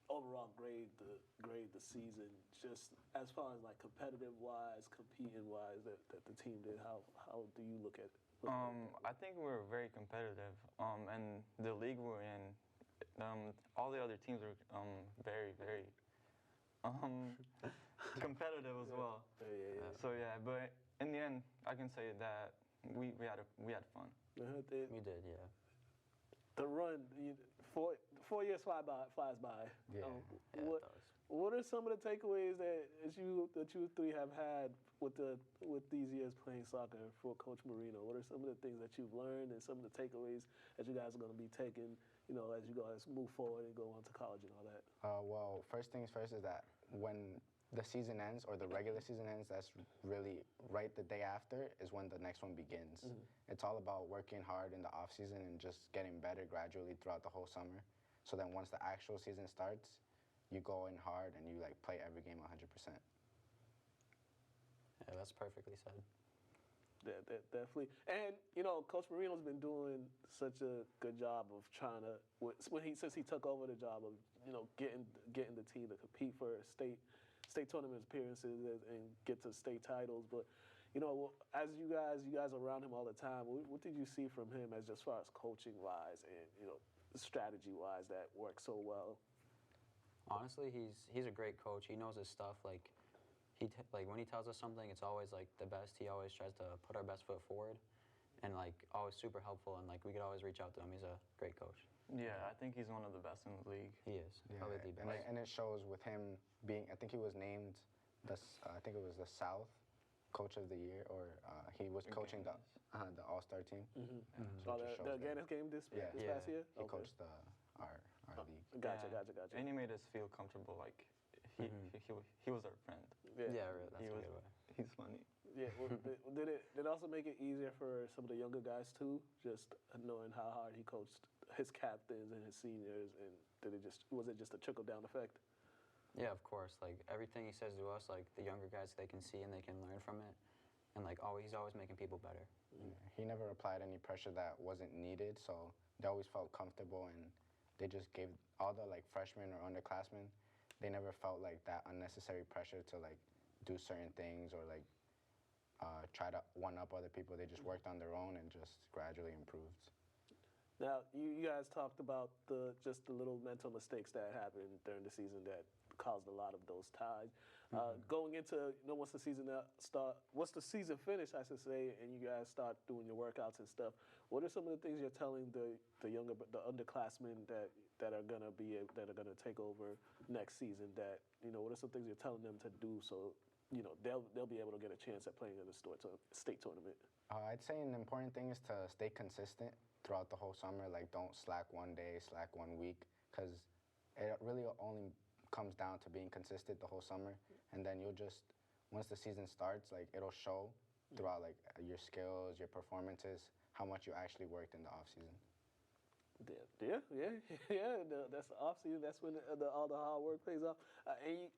overall grade the season, just as far as like competitive wise, competing wise that the team did? How do you look at it? I think we were very competitive, and the league we're in, all the other teams were very, very competitive as well. Yeah. So yeah, but in the end, I can say that we had fun. We did, yeah. The run, 4 years flies by. Yeah. What are some of the takeaways that you three have had with these years playing soccer for Coach Marino? What are some of the things that you've learned and some of the takeaways that you guys are going to be taking, as you guys move forward and go on to college and all that? Well, first things first is that when the season ends or the regular season ends, that's really right the day after is when the next one begins. Mm-hmm. It's all about working hard in the off season and just getting better gradually throughout the whole summer. So then once the actual season starts, you go in hard and you like play every game 100%. Yeah, that's perfectly said. Yeah, definitely. And Coach Marino's been doing such a good job of trying to since he took over the job of getting the team to compete for state tournament appearances and get to state titles. But as you guys are around him all the time, what did you see from him as far as coaching wise and strategy wise that works so well? Honestly, he's a great coach. He knows his stuff. Like when he tells us something, it's always like the best. He always tries to put our best foot forward, and like always super helpful. And like we could always reach out to him. He's a great coach. Yeah, I think he's one of the best in the league. He is. Yeah, Probably the best. and it shows with him being. I think he was named I think it was the South Coach of the Year, or he was coaching the All-Star team. Mm-hmm. Mm-hmm. So the Ghana game this past year? He coached our league. Gotcha. And he made us feel comfortable, like he was our friend. Yeah, really, that's a good way. He's funny. Yeah. Well, did it also make it easier for some of the younger guys too, just knowing how hard he coached his captains and his seniors, and was it just a trickle down effect? Yeah, of course. Like everything he says to us, like the younger guys, they can see and they can learn from it, and like he's always making people better. Yeah. He never applied any pressure that wasn't needed, so they always felt comfortable, and they just gave all the like freshmen or underclassmen. They never felt like that unnecessary pressure to like do certain things or like try to one-up other people. They just worked on their own and just gradually improved. Now, you guys talked about the little mental mistakes that happened during the season that caused a lot of those ties. Going into once the season finished, I should say, and you guys start doing your workouts and stuff. What are some of the things you're telling the underclassmen that are gonna take over next season? That what are some things you're telling them to do so they'll be able to get a chance at playing in the state tournament? I'd say an important thing is to stay consistent throughout the whole summer. Like, don't slack one day, slack 1 week, because it really only comes down to being consistent the whole summer, and then you'll just, once the season starts, like it'll show throughout like your skills, your performances, how much you actually worked in the off season. Yeah. That's the off season. That's when all the hard work pays off. And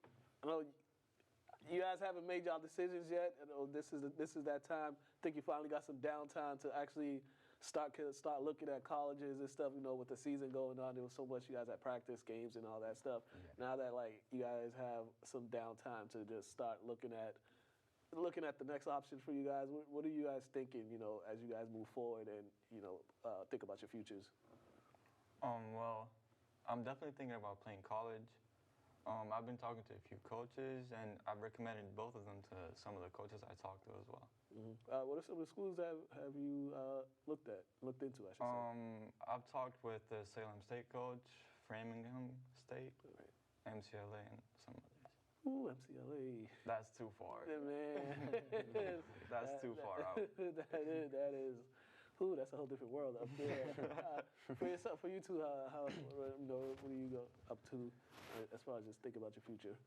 you guys haven't made y'all decisions yet. This is that time. I think you finally got some downtime to actually start looking at colleges and stuff. With the season going on, there was so much you guys had practice games and all that stuff. Yeah. Now that like you guys have some downtime to just start looking at looking at the next option for you guys, what are you guys thinking? As you guys move forward and think about your futures. Well, I'm definitely thinking about playing college. I've been talking to a few coaches, and I've recommended both of them to some of the coaches I talked to as well. What are some of the schools that have you looked into? I should say. I've talked with the Salem State coach, Framingham State, MCLA, and some others. Ooh, MCLA. That's too far. Yeah, man. That's too far out. That is. Ooh, that's a whole different world up there. For you two, what do you go up to as far as just thinking about your future?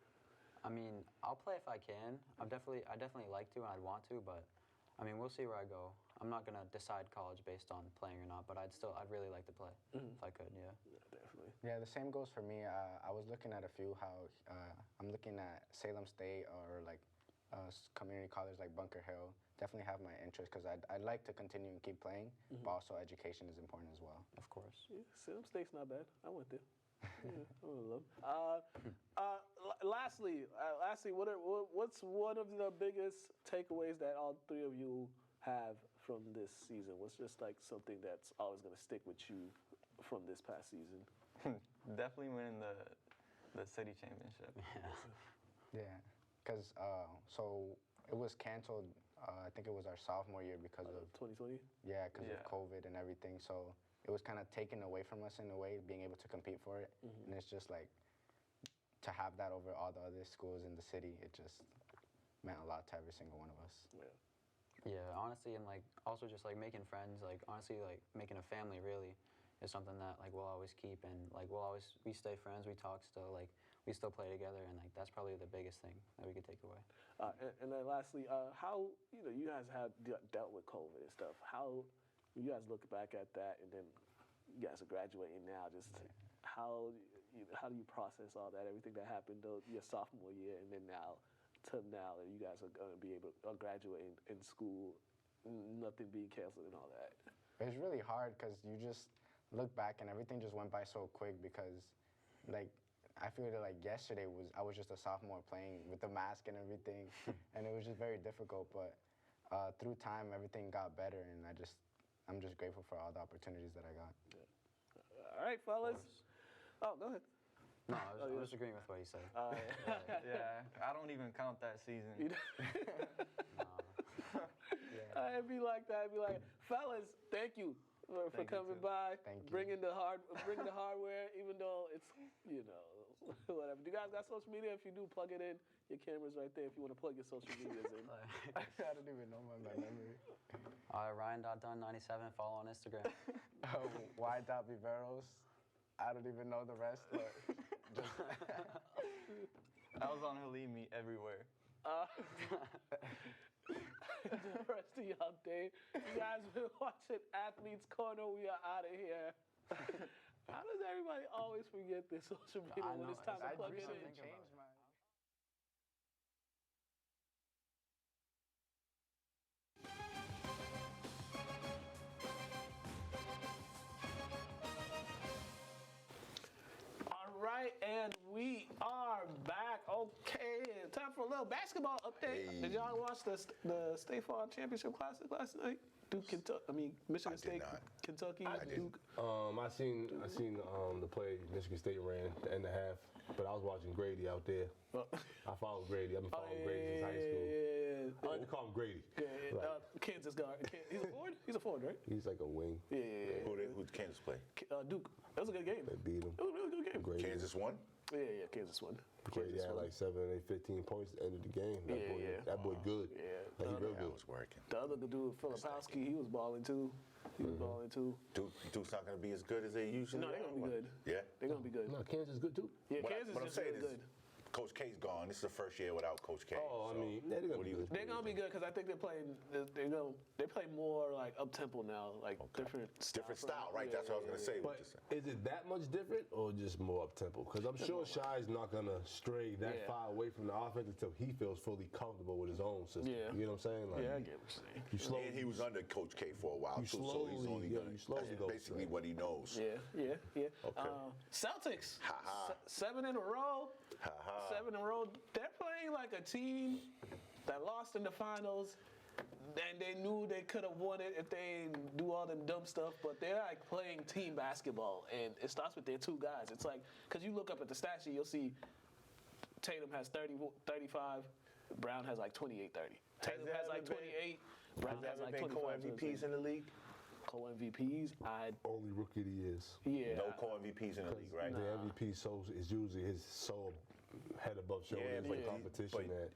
I mean, I'll play if I can. I definitely like to, and I'd want to, but I mean, we'll see where I go. I'm not gonna decide college based on playing or not, but I'd really like to play if I could. Yeah. Definitely. Yeah, the same goes for me. I was looking at a few. I'm looking at Salem State or like community college like Bunker Hill. Definitely have my interest because I'd like to continue and keep playing, but also education is important as well. Of course. Yeah, Salem State's not bad. I went there. Yeah, I would love. Lastly, what's one of the biggest takeaways that all three of you have from this season? What's just like something that's always going to stick with you from this past season? Definitely winning the city championship. Yeah, because so it was canceled. I think it was our sophomore year because of 2020. Yeah, because of COVID and everything. So it was kind of taken away from us in a way, being able to compete for it. And it's just like to have that over all the other schools in the city. It just meant a lot to every single one of us. Yeah, honestly, and like also just like making friends. Like honestly, like making a family really is something that like we'll always keep, and like we stay friends. We talk still. Like we still play together, and like that's probably the biggest thing that we could take away. And then lastly, how you guys have dealt with COVID and stuff. How you guys look back at that, and then you guys are graduating now. Just how do you process all that, everything that happened your sophomore year, and then now that you guys are going to be able to graduate in school, nothing being canceled and all that. It's really hard because you just look back and everything just went by so quick because, like, I feel like yesterday I was just a sophomore playing with the mask and everything, and it was just very difficult. But through time, everything got better, and I'm just grateful for all the opportunities that I got. All right, fellas. Oh, go ahead. No, I was just agreeing with what he said. Yeah, I don't even count that season. It'd be like that. It'd be like, fellas, thank you for coming by. Thank you. Bringing the hardware, even though it's whatever. Do you guys got social media? If you do, plug it in. Your camera's right there. If you want to plug your social medias in. I don't even know my memory. Ryan.Dunn97. Follow on Instagram. Y.Viveros. I don't even know the rest, but just Elzon Halimi everywhere. The rest of y'all day. You guys been watching Athletes Corner. We are out of here. How does everybody always forget their social media when it's time to plug it in? changed my. All right, and we are back. Okay, time for a little basketball update. Hey. Did y'all watch the State Farm Championship Classic last night? Duke, Kentucky. Michigan I did State, not. Kentucky, I did. Duke. I seen the play Michigan State ran the end of half, but I was watching Grady out there. I followed Grady. I've been following Grady since high school. Yeah. We call him Grady. Yeah, Kansas guard. He's a forward. He's a forward, right? He's like a wing. Yeah. Who'd Kansas play? Duke. That was a good game. They beat him. It was a really good game. Grady. Kansas won? Yeah, Kansas won. Grady Kansas had won. like 7, 8, 15 points at the end of the game. That boy good. Yeah. Like, he real That good. was working. The other dude, Filipowski, he was balling too. Duke's not going to be as good as they usually No, are. they're gonna be good. Yeah? They're gonna be good. No, Kansas good too. Yeah, What Kansas I'm is saying really is, good. Coach K's gone. This is the first year without Coach K. Oh, I mean, they're gonna be good. They're gonna be good because I think they play more like up tempo now, like different style, right? That's what I was going to say. But is it that much different or just more up tempo? Because I'm sure Shy's not gonna stray that far away from the offense until he feels fully comfortable with his own system. Yeah. You know what I'm saying? Like, Yeah, I get what you're saying. You slowly, And he was under Coach K for a while, You too, so he's slowly- only yeah, going you slowly to go basically straight. what he knows. Yeah. Okay. Celtics, Ha-ha. 7 in a row. Ha-ha. 7 in a row. They're playing like a team that lost in the finals, and they knew they could have won it if they didn't do all them dumb stuff, but they're like playing team basketball, and it starts with their two guys. It's like, because you look up at the stat sheet, you'll see Tatum has 35, Brown has like 28, 30. Tatum has like 28, Brown has like 25. Co-MVPs in the league? Co-MVPs, Only rookie of the years. yeah. No co-MVPs in the league, right? The MVP is usually his sole head above shoulders but- in competition, but- man.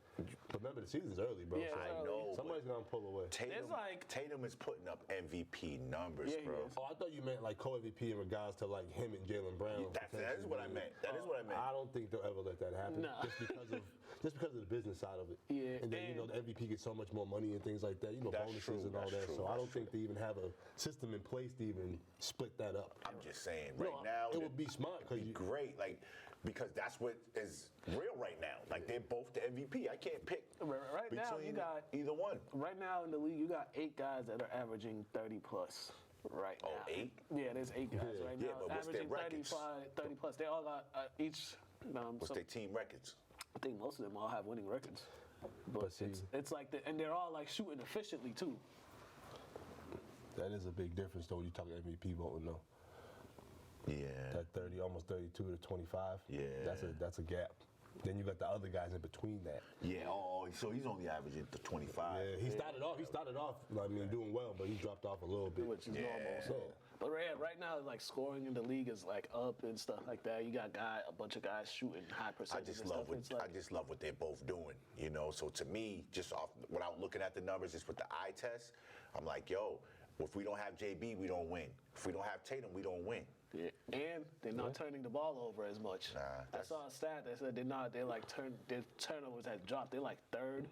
But remember, the season's early, bro. Yeah, so it's I know. somebody's gonna pull away. Tatum is putting up MVP numbers, Yeah, he bro. is. Oh, I thought you meant like co-MVP in regards to like him and Jaylen Brown. That is what I meant. That is what I meant. I don't think they'll ever let that happen. Nah. Just because of the business side of it. Yeah, And then you know the MVP gets so much more money and things like that. You know, That's bonuses true, and all that's that. true, So I that's don't think they even have a system in place to even split that up. I'm just saying, No, right now, it would be smart because be great, like, because that's what is real right now. Like, they're both the MVP. I can't pick Right now, between you got either one. Right now in the league, you got 8 guys that are averaging 30 plus. Right Oh, now. 8? Yeah, there's 8 guys right Yeah, now but what's their averaging records? 30 plus. They all got each. What's their team records? I think most of them all have winning records. But see- it's like and they're all like shooting efficiently too. that is a big difference though when you talk MVP voting though. Yeah. That 30, almost 32 to 25. Yeah. That's a gap. Then you got the other guys in between that. Yeah, so he's only averaging the 25. Yeah, he started off. I mean, doing well, but he dropped off a little bit. Which is normal. So, but right now, like scoring in the league is like up and stuff like that. You got a bunch of guys shooting high I percentages. just and love stuff. I just love what they're both doing, you know. So to me, just off without looking at the numbers, just with the eye test, I'm like, yo, if we don't have JB, we don't win. If we don't have Tatum, we don't win. Yeah, and they're not turning the ball over as much. Nah, I saw a stat that said their turnovers had dropped. They're like third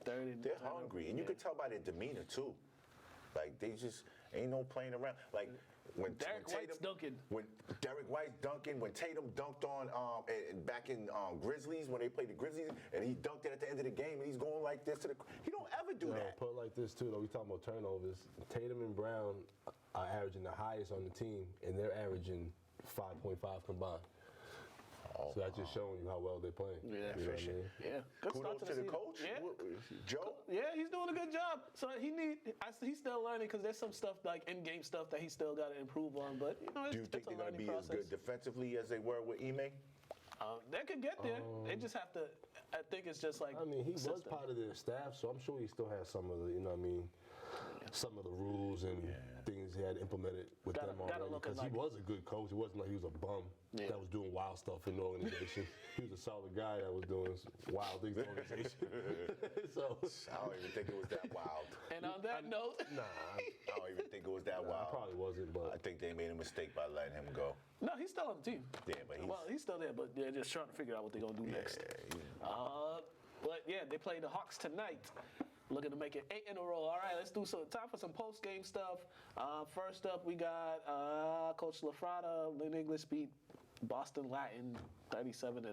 in They're turnover. hungry, and you can tell by their demeanor too. Like they just ain't no playing around. Like when Derek when White's dunking. When Derek White's dunking, when Tatum dunked on back in Grizzlies when they played the Grizzlies, and he dunked it at the end of the game, and he's going like this to the. He don't ever do that. Put it like this too, though. We talking about turnovers. Tatum and Brown are averaging the highest on the team, and they're averaging 5.5 combined. So that's just showing you how well they're playing. Yeah, you know what I mean? Yeah, good Kudos start to to the season. coach, Yeah. Joe. Yeah, he's doing a good job. So he's still learning because there's some stuff like in-game stuff that he still got to improve on. But you know, Do you it's think a they're going to learning be as process. good defensively as they were with Ime? They could get there. They just have to. I think it's just like. I mean, he was system. part of their staff, so I'm sure he still has some of the, you know what I mean, some of the rules and things he had implemented with Gotta- them gotta already. look Because at he like- was a good coach. It wasn't like he was a bum that was doing wild stuff in the organization. He was a solid guy that was doing wild things in the organization. So I don't even think it was that wild. And on that note, nah, I don't even think it was that I wild. probably wasn't, I but think they made a mistake by letting him go. no, he's still on the team. Yeah, but He's still there, but they're just trying to figure out what they're gonna do next. But yeah, they play the Hawks tonight. Looking to make it 8 in a row. All right, let's do some time for some post-game stuff. First up, we got Coach LaFrada. Lynn English beat Boston Latin 37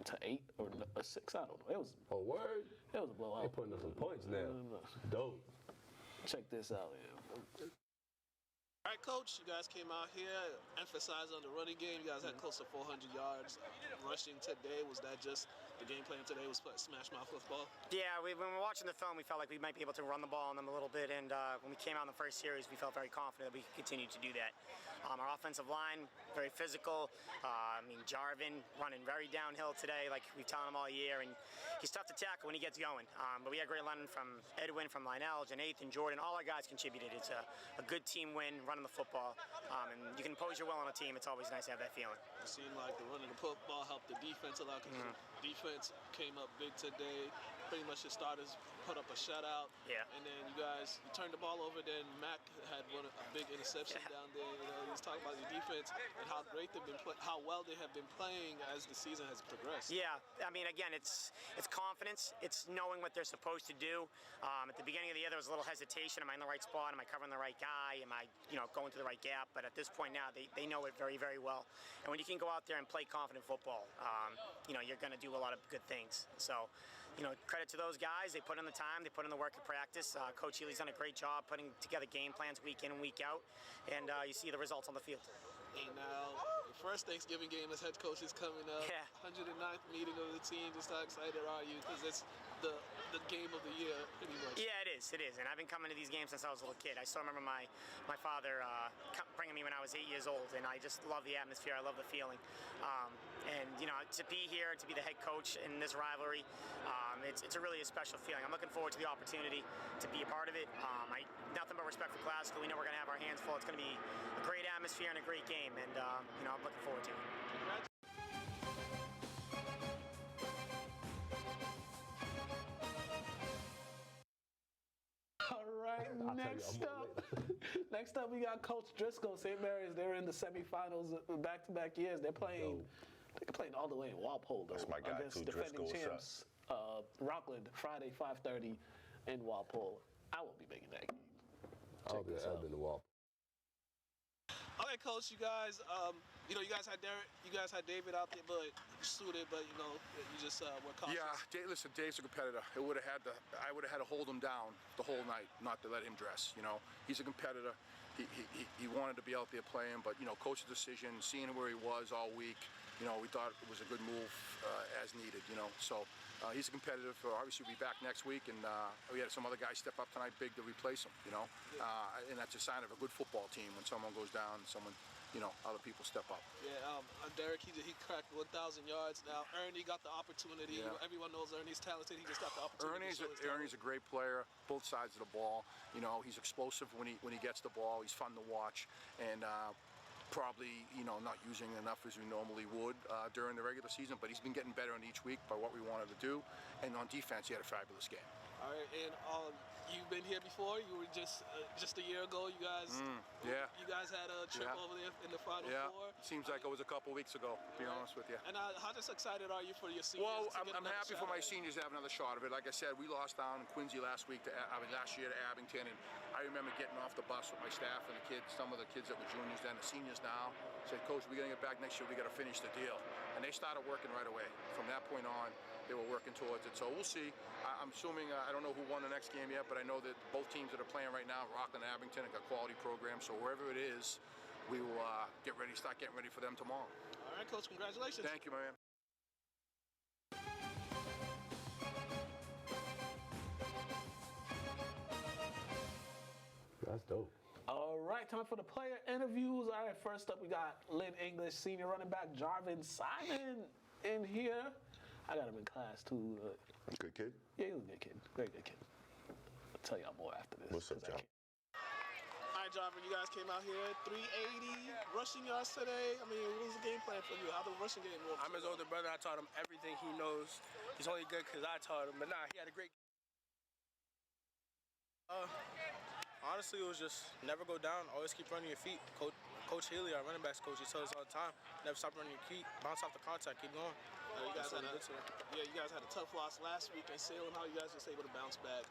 to 8 or 6. I don't know. It was a word. a blowout. They putting up some points now. Dope. Check this out. Yeah. All right, Coach, you guys came out here, emphasized on the running game. You guys had close to 400 yards rushing today. Was that just the game plan today was smash mouth football? Yeah, when we were watching the film, we felt like we might be able to run the ball on them a little bit, and when we came out in the first series, we felt very confident that we could continue to do that. Our offensive line, very physical. Jarvin running very downhill today, like we've told him all year, and he's tough to tackle when he gets going. But we had great running from Edwin, from Lionel, Janathon, Jordan. All our guys contributed. It's a good team win, running the football, and you can impose your will on a team. It's always nice to have that feeling. It seemed like the running the football helped the defense a lot because the defense came up big today. Pretty much the starters put up a shutout. Yeah. And then you turned the ball over. Then Mac had a big interception down there. You know, he was talking about the defense and how great they've been how well they have been playing as the season has progressed. Yeah, I mean, again, it's confidence. It's knowing what they're supposed to do. At the beginning of the year, there was a little hesitation. Am I in the right spot? Am I covering the right guy? Am I, going to the right gap? But at this point now, they know it very, very well. And when you can go out there and play confident football, you're going to do a lot of good things. So, credit to those guys. They put in the time. They put in the work at practice. Coach Healy's done a great job putting together game plans week in and week out. And you see the results on the field. And now, the first Thanksgiving game as head coach is coming up. Yeah. 109th meeting of the team. Just how excited are you? Because it's the the game of the year, pretty much. Yeah, it is. It is. And I've been coming to these games since I was a little kid. I still remember my father bringing me when I was 8 years old, and I just love the atmosphere. I love the feeling. And, to be here, to be the head coach in this rivalry, it's really a special feeling. I'm looking forward to the opportunity to be a part of it. Nothing but respect for Glasgow. We know we're going to have our hands full. It's going to be a great atmosphere and a great game, and, I'm looking forward to it. All right, next up we got Coach Driscoll. St. Mary's, they're in the semifinals back-to-back years. They're playing all the way in Walpole, though. That's my guy, against too. defending Driscoll, champs, Rockland, Friday, 5:30 in Walpole. I won't be making that game. I'll be in the wall. Okay, Coach, you guys, you guys had David out there, but suited, but you just were cautious. Yeah, listen, Dave's a competitor. I would have had to hold him down the whole night, not to let him dress. He's a competitor. He wanted to be out there playing, but coach's decision, seeing where he was all week, we thought it was a good move as needed. So he's a competitor. Obviously, we'll be back next week, and we had some other guys step up tonight big to replace him. And that's a sign of a good football team when someone goes down, someone. Other people step up. Yeah, Derek, he cracked 1,000 yards. Now, Ernie got the opportunity. Yeah. Everyone knows Ernie's talented. He just got the opportunity. Ernie's a great player, both sides of the ball. He's explosive when he gets the ball. He's fun to watch, and probably not using enough as we normally would during the regular season. But he's been getting better in each week by what we wanted to do. And on defense, he had a fabulous game. All right, and you've been here before. You were just a year ago. You guys, you guys had a trip over there in the Final Four. It seems like it was a couple weeks ago, to be honest with you. And how just excited are you for your seniors? Well, I'm happy for my seniors to have another shot of it. Like I said, we lost down in Quincy last year to Abington, and I remember getting off the bus with my staff and the kids, some of the kids that were juniors then, the seniors now, said, Coach, we're going to get back next year. We got to finish the deal. And they started working right away. From that point on, they were working towards it. So we'll see. I'm assuming, I don't know who won the next game yet, but I know that both teams that are playing right now, Rockland and Abington, have got quality programs. So wherever it is, we will start getting ready for them tomorrow. All right, Coach, congratulations. Thank you, man. That's dope. All right, time for the player interviews. All right, first up we got Lynn English, senior running back Jarvin Simon in here. I got him in class too. Good kid? Yeah, he was a good kid. Very good kid. I'll tell y'all more after this. What's up, John? All right, Jarvin, you guys came out here, 380 rushing yards today. I mean, what was the game plan for you? How the rushing game work? I'm his older brother. I taught him everything he knows. He's only good because I taught him. But nah, he had a great honestly, it was just never go down. Always keep running your feet. Coach Healy, our running backs coach, he tells us all the time, never stop running your feet. Bounce off the contact. Keep going. You guys had a tough loss last week in Salem. How you guys just able to bounce back?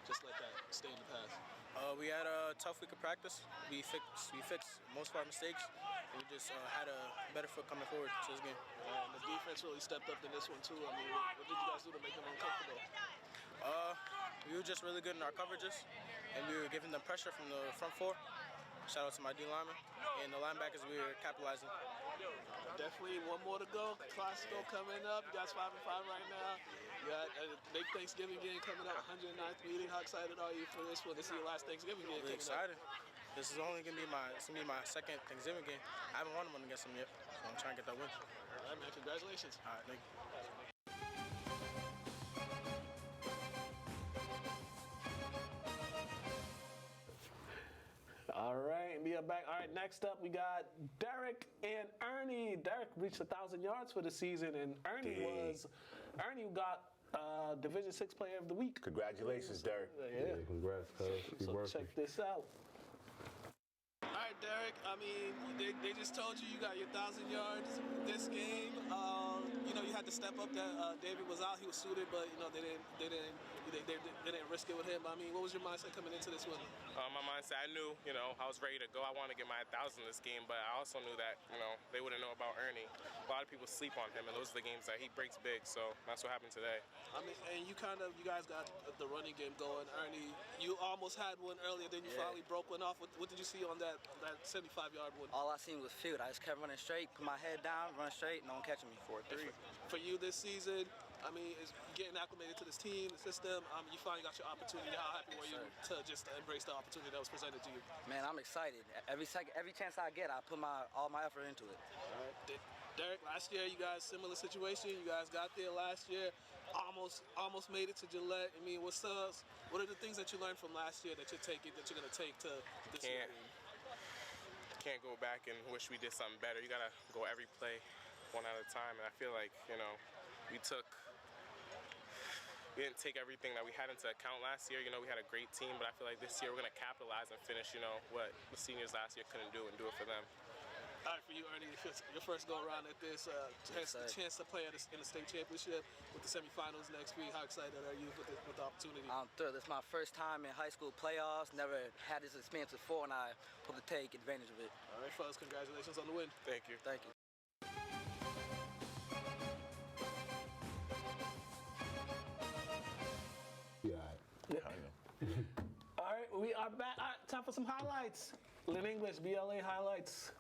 Just let that stay in the past. We had a tough week of practice. We fixed most of our mistakes. And we just had a better foot coming forward to this game. And the defense really stepped up in this one too. I mean, what did you guys do to make them uncomfortable? We were just really good in our coverages, and we were giving them pressure from the front four. Shout out to my D lineman and the linebackers. We were capitalizing. Definitely one more to go. Classico coming up. You guys 5-5 right now. You got a big Thanksgiving game coming up. 109th meeting. How excited are you for this one? This is your last Thanksgiving game. Really excited. This is only gonna be my second Thanksgiving game. I haven't won one against them yet, so I'm trying to get that win. All right, man. Congratulations. All right, thank you. All right, we are back. All right, next up we got Derek and Ernie. Derek reached 1,000 yards for the season, and Ernie got Division VI Player of the Week. Congratulations, Derek. Yeah, congrats, cuz. So check this out. All right, Derek. I mean, they just told you got your 1,000 yards this game. You had to step up. That David was out; he was suited, but they didn't risk it with him. I mean, what was your mindset coming into this one? My mindset, I knew, I was ready to go. I wanted to get my 1,000 this game, but I also knew that, they wouldn't know about Ernie. A lot of people sleep on him, and those are the games that he breaks big. So that's what happened today. I mean, and you guys got the running game going. Ernie, you almost had one earlier, then you finally broke one off. What did you see on that 75-yard one? All I seen was field. I just kept running straight, put my head down, run straight, no one catching me for a 3. For you this season, I mean, it's getting acclimated to this team, the system. You finally got your opportunity. How happy were you to just embrace the opportunity that was presented to you? Man, I'm excited. Every chance I get, I put all my effort into it. All right. Derek, last year you guys similar situation. You guys got there last year, almost made it to Gillette. I mean, what are the things that you learned from last year that you're gonna take to this year? Can't go back and wish we did something better. You gotta go every play one at a time, and I feel like we didn't take everything that we had into account last year. We had a great team, but I feel like this year we're gonna capitalize and finish what the seniors last year couldn't do and do it for them. All right, for you, Ernie, your first go around at this, chance to play in the state championship with the semifinals next week. How excited are you with the opportunity? I'm thrilled. It's my first time in high school playoffs. Never had this experience before, and I hope to take advantage of it. All right, fellas, congratulations on the win. Thank you. Thank you. Yeah. All right, we are back. All right, time for some highlights. Lynn English, BLA highlights.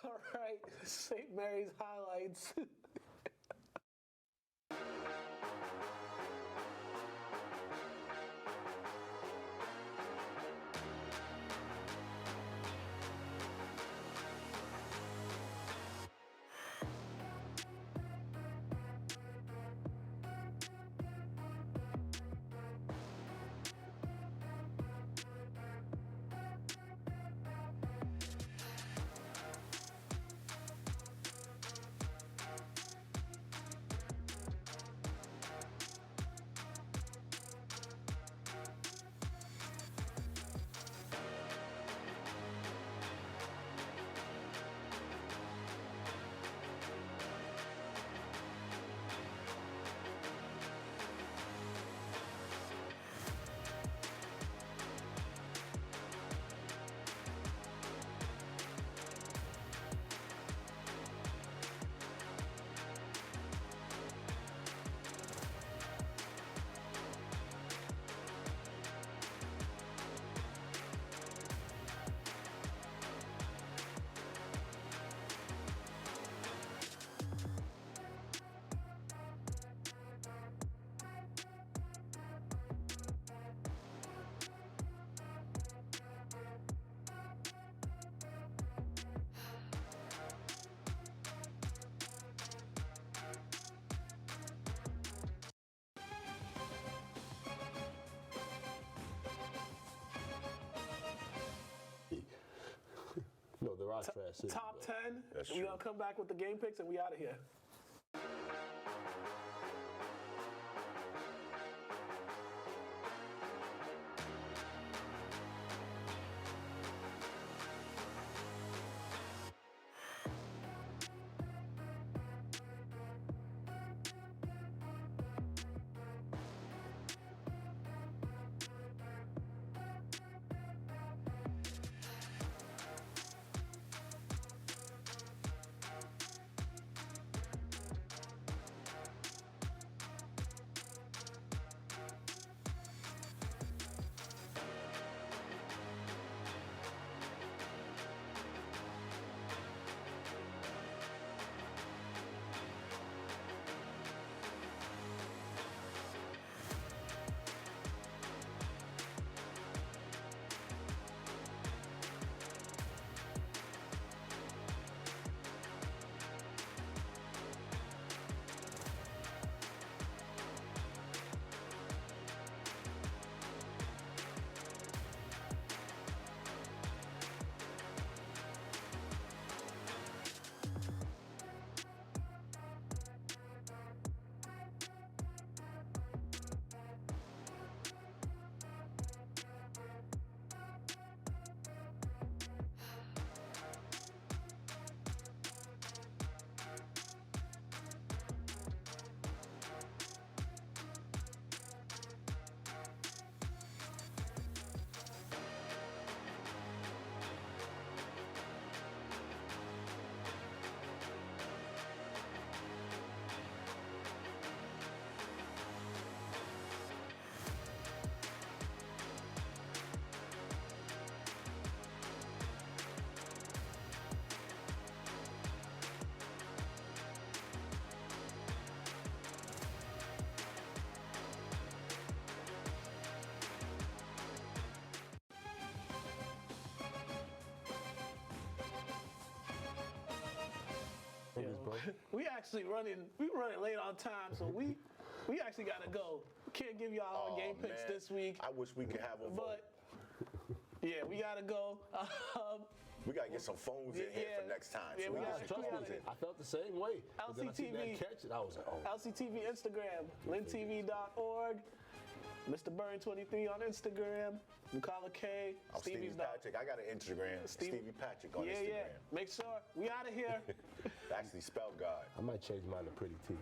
All right, St. Mary's highlights. No, there are trash cities. Top 10. That's We're true. going to come back with the game picks and we out of here. we actually running late on time, so we actually gotta go. Can't give y'all our game picks this week. I wish we could have a vote. Yeah, we gotta go. We gotta get some phones in here for next time. Yeah, so we we gotta- get some we phones gotta- in. I felt the same way. But then I seen LCTV. that catch, and I was like, oh. LCTV Instagram, lyntv.org, Mr. Burn23 on Instagram, Mukala K, I'm Stevie Stevie's Patrick. I got an Instagram. Stevie Patrick on Yeah, Instagram. yeah. Make sure we out of here. Actually, spell God. I might change mine to Pretty T.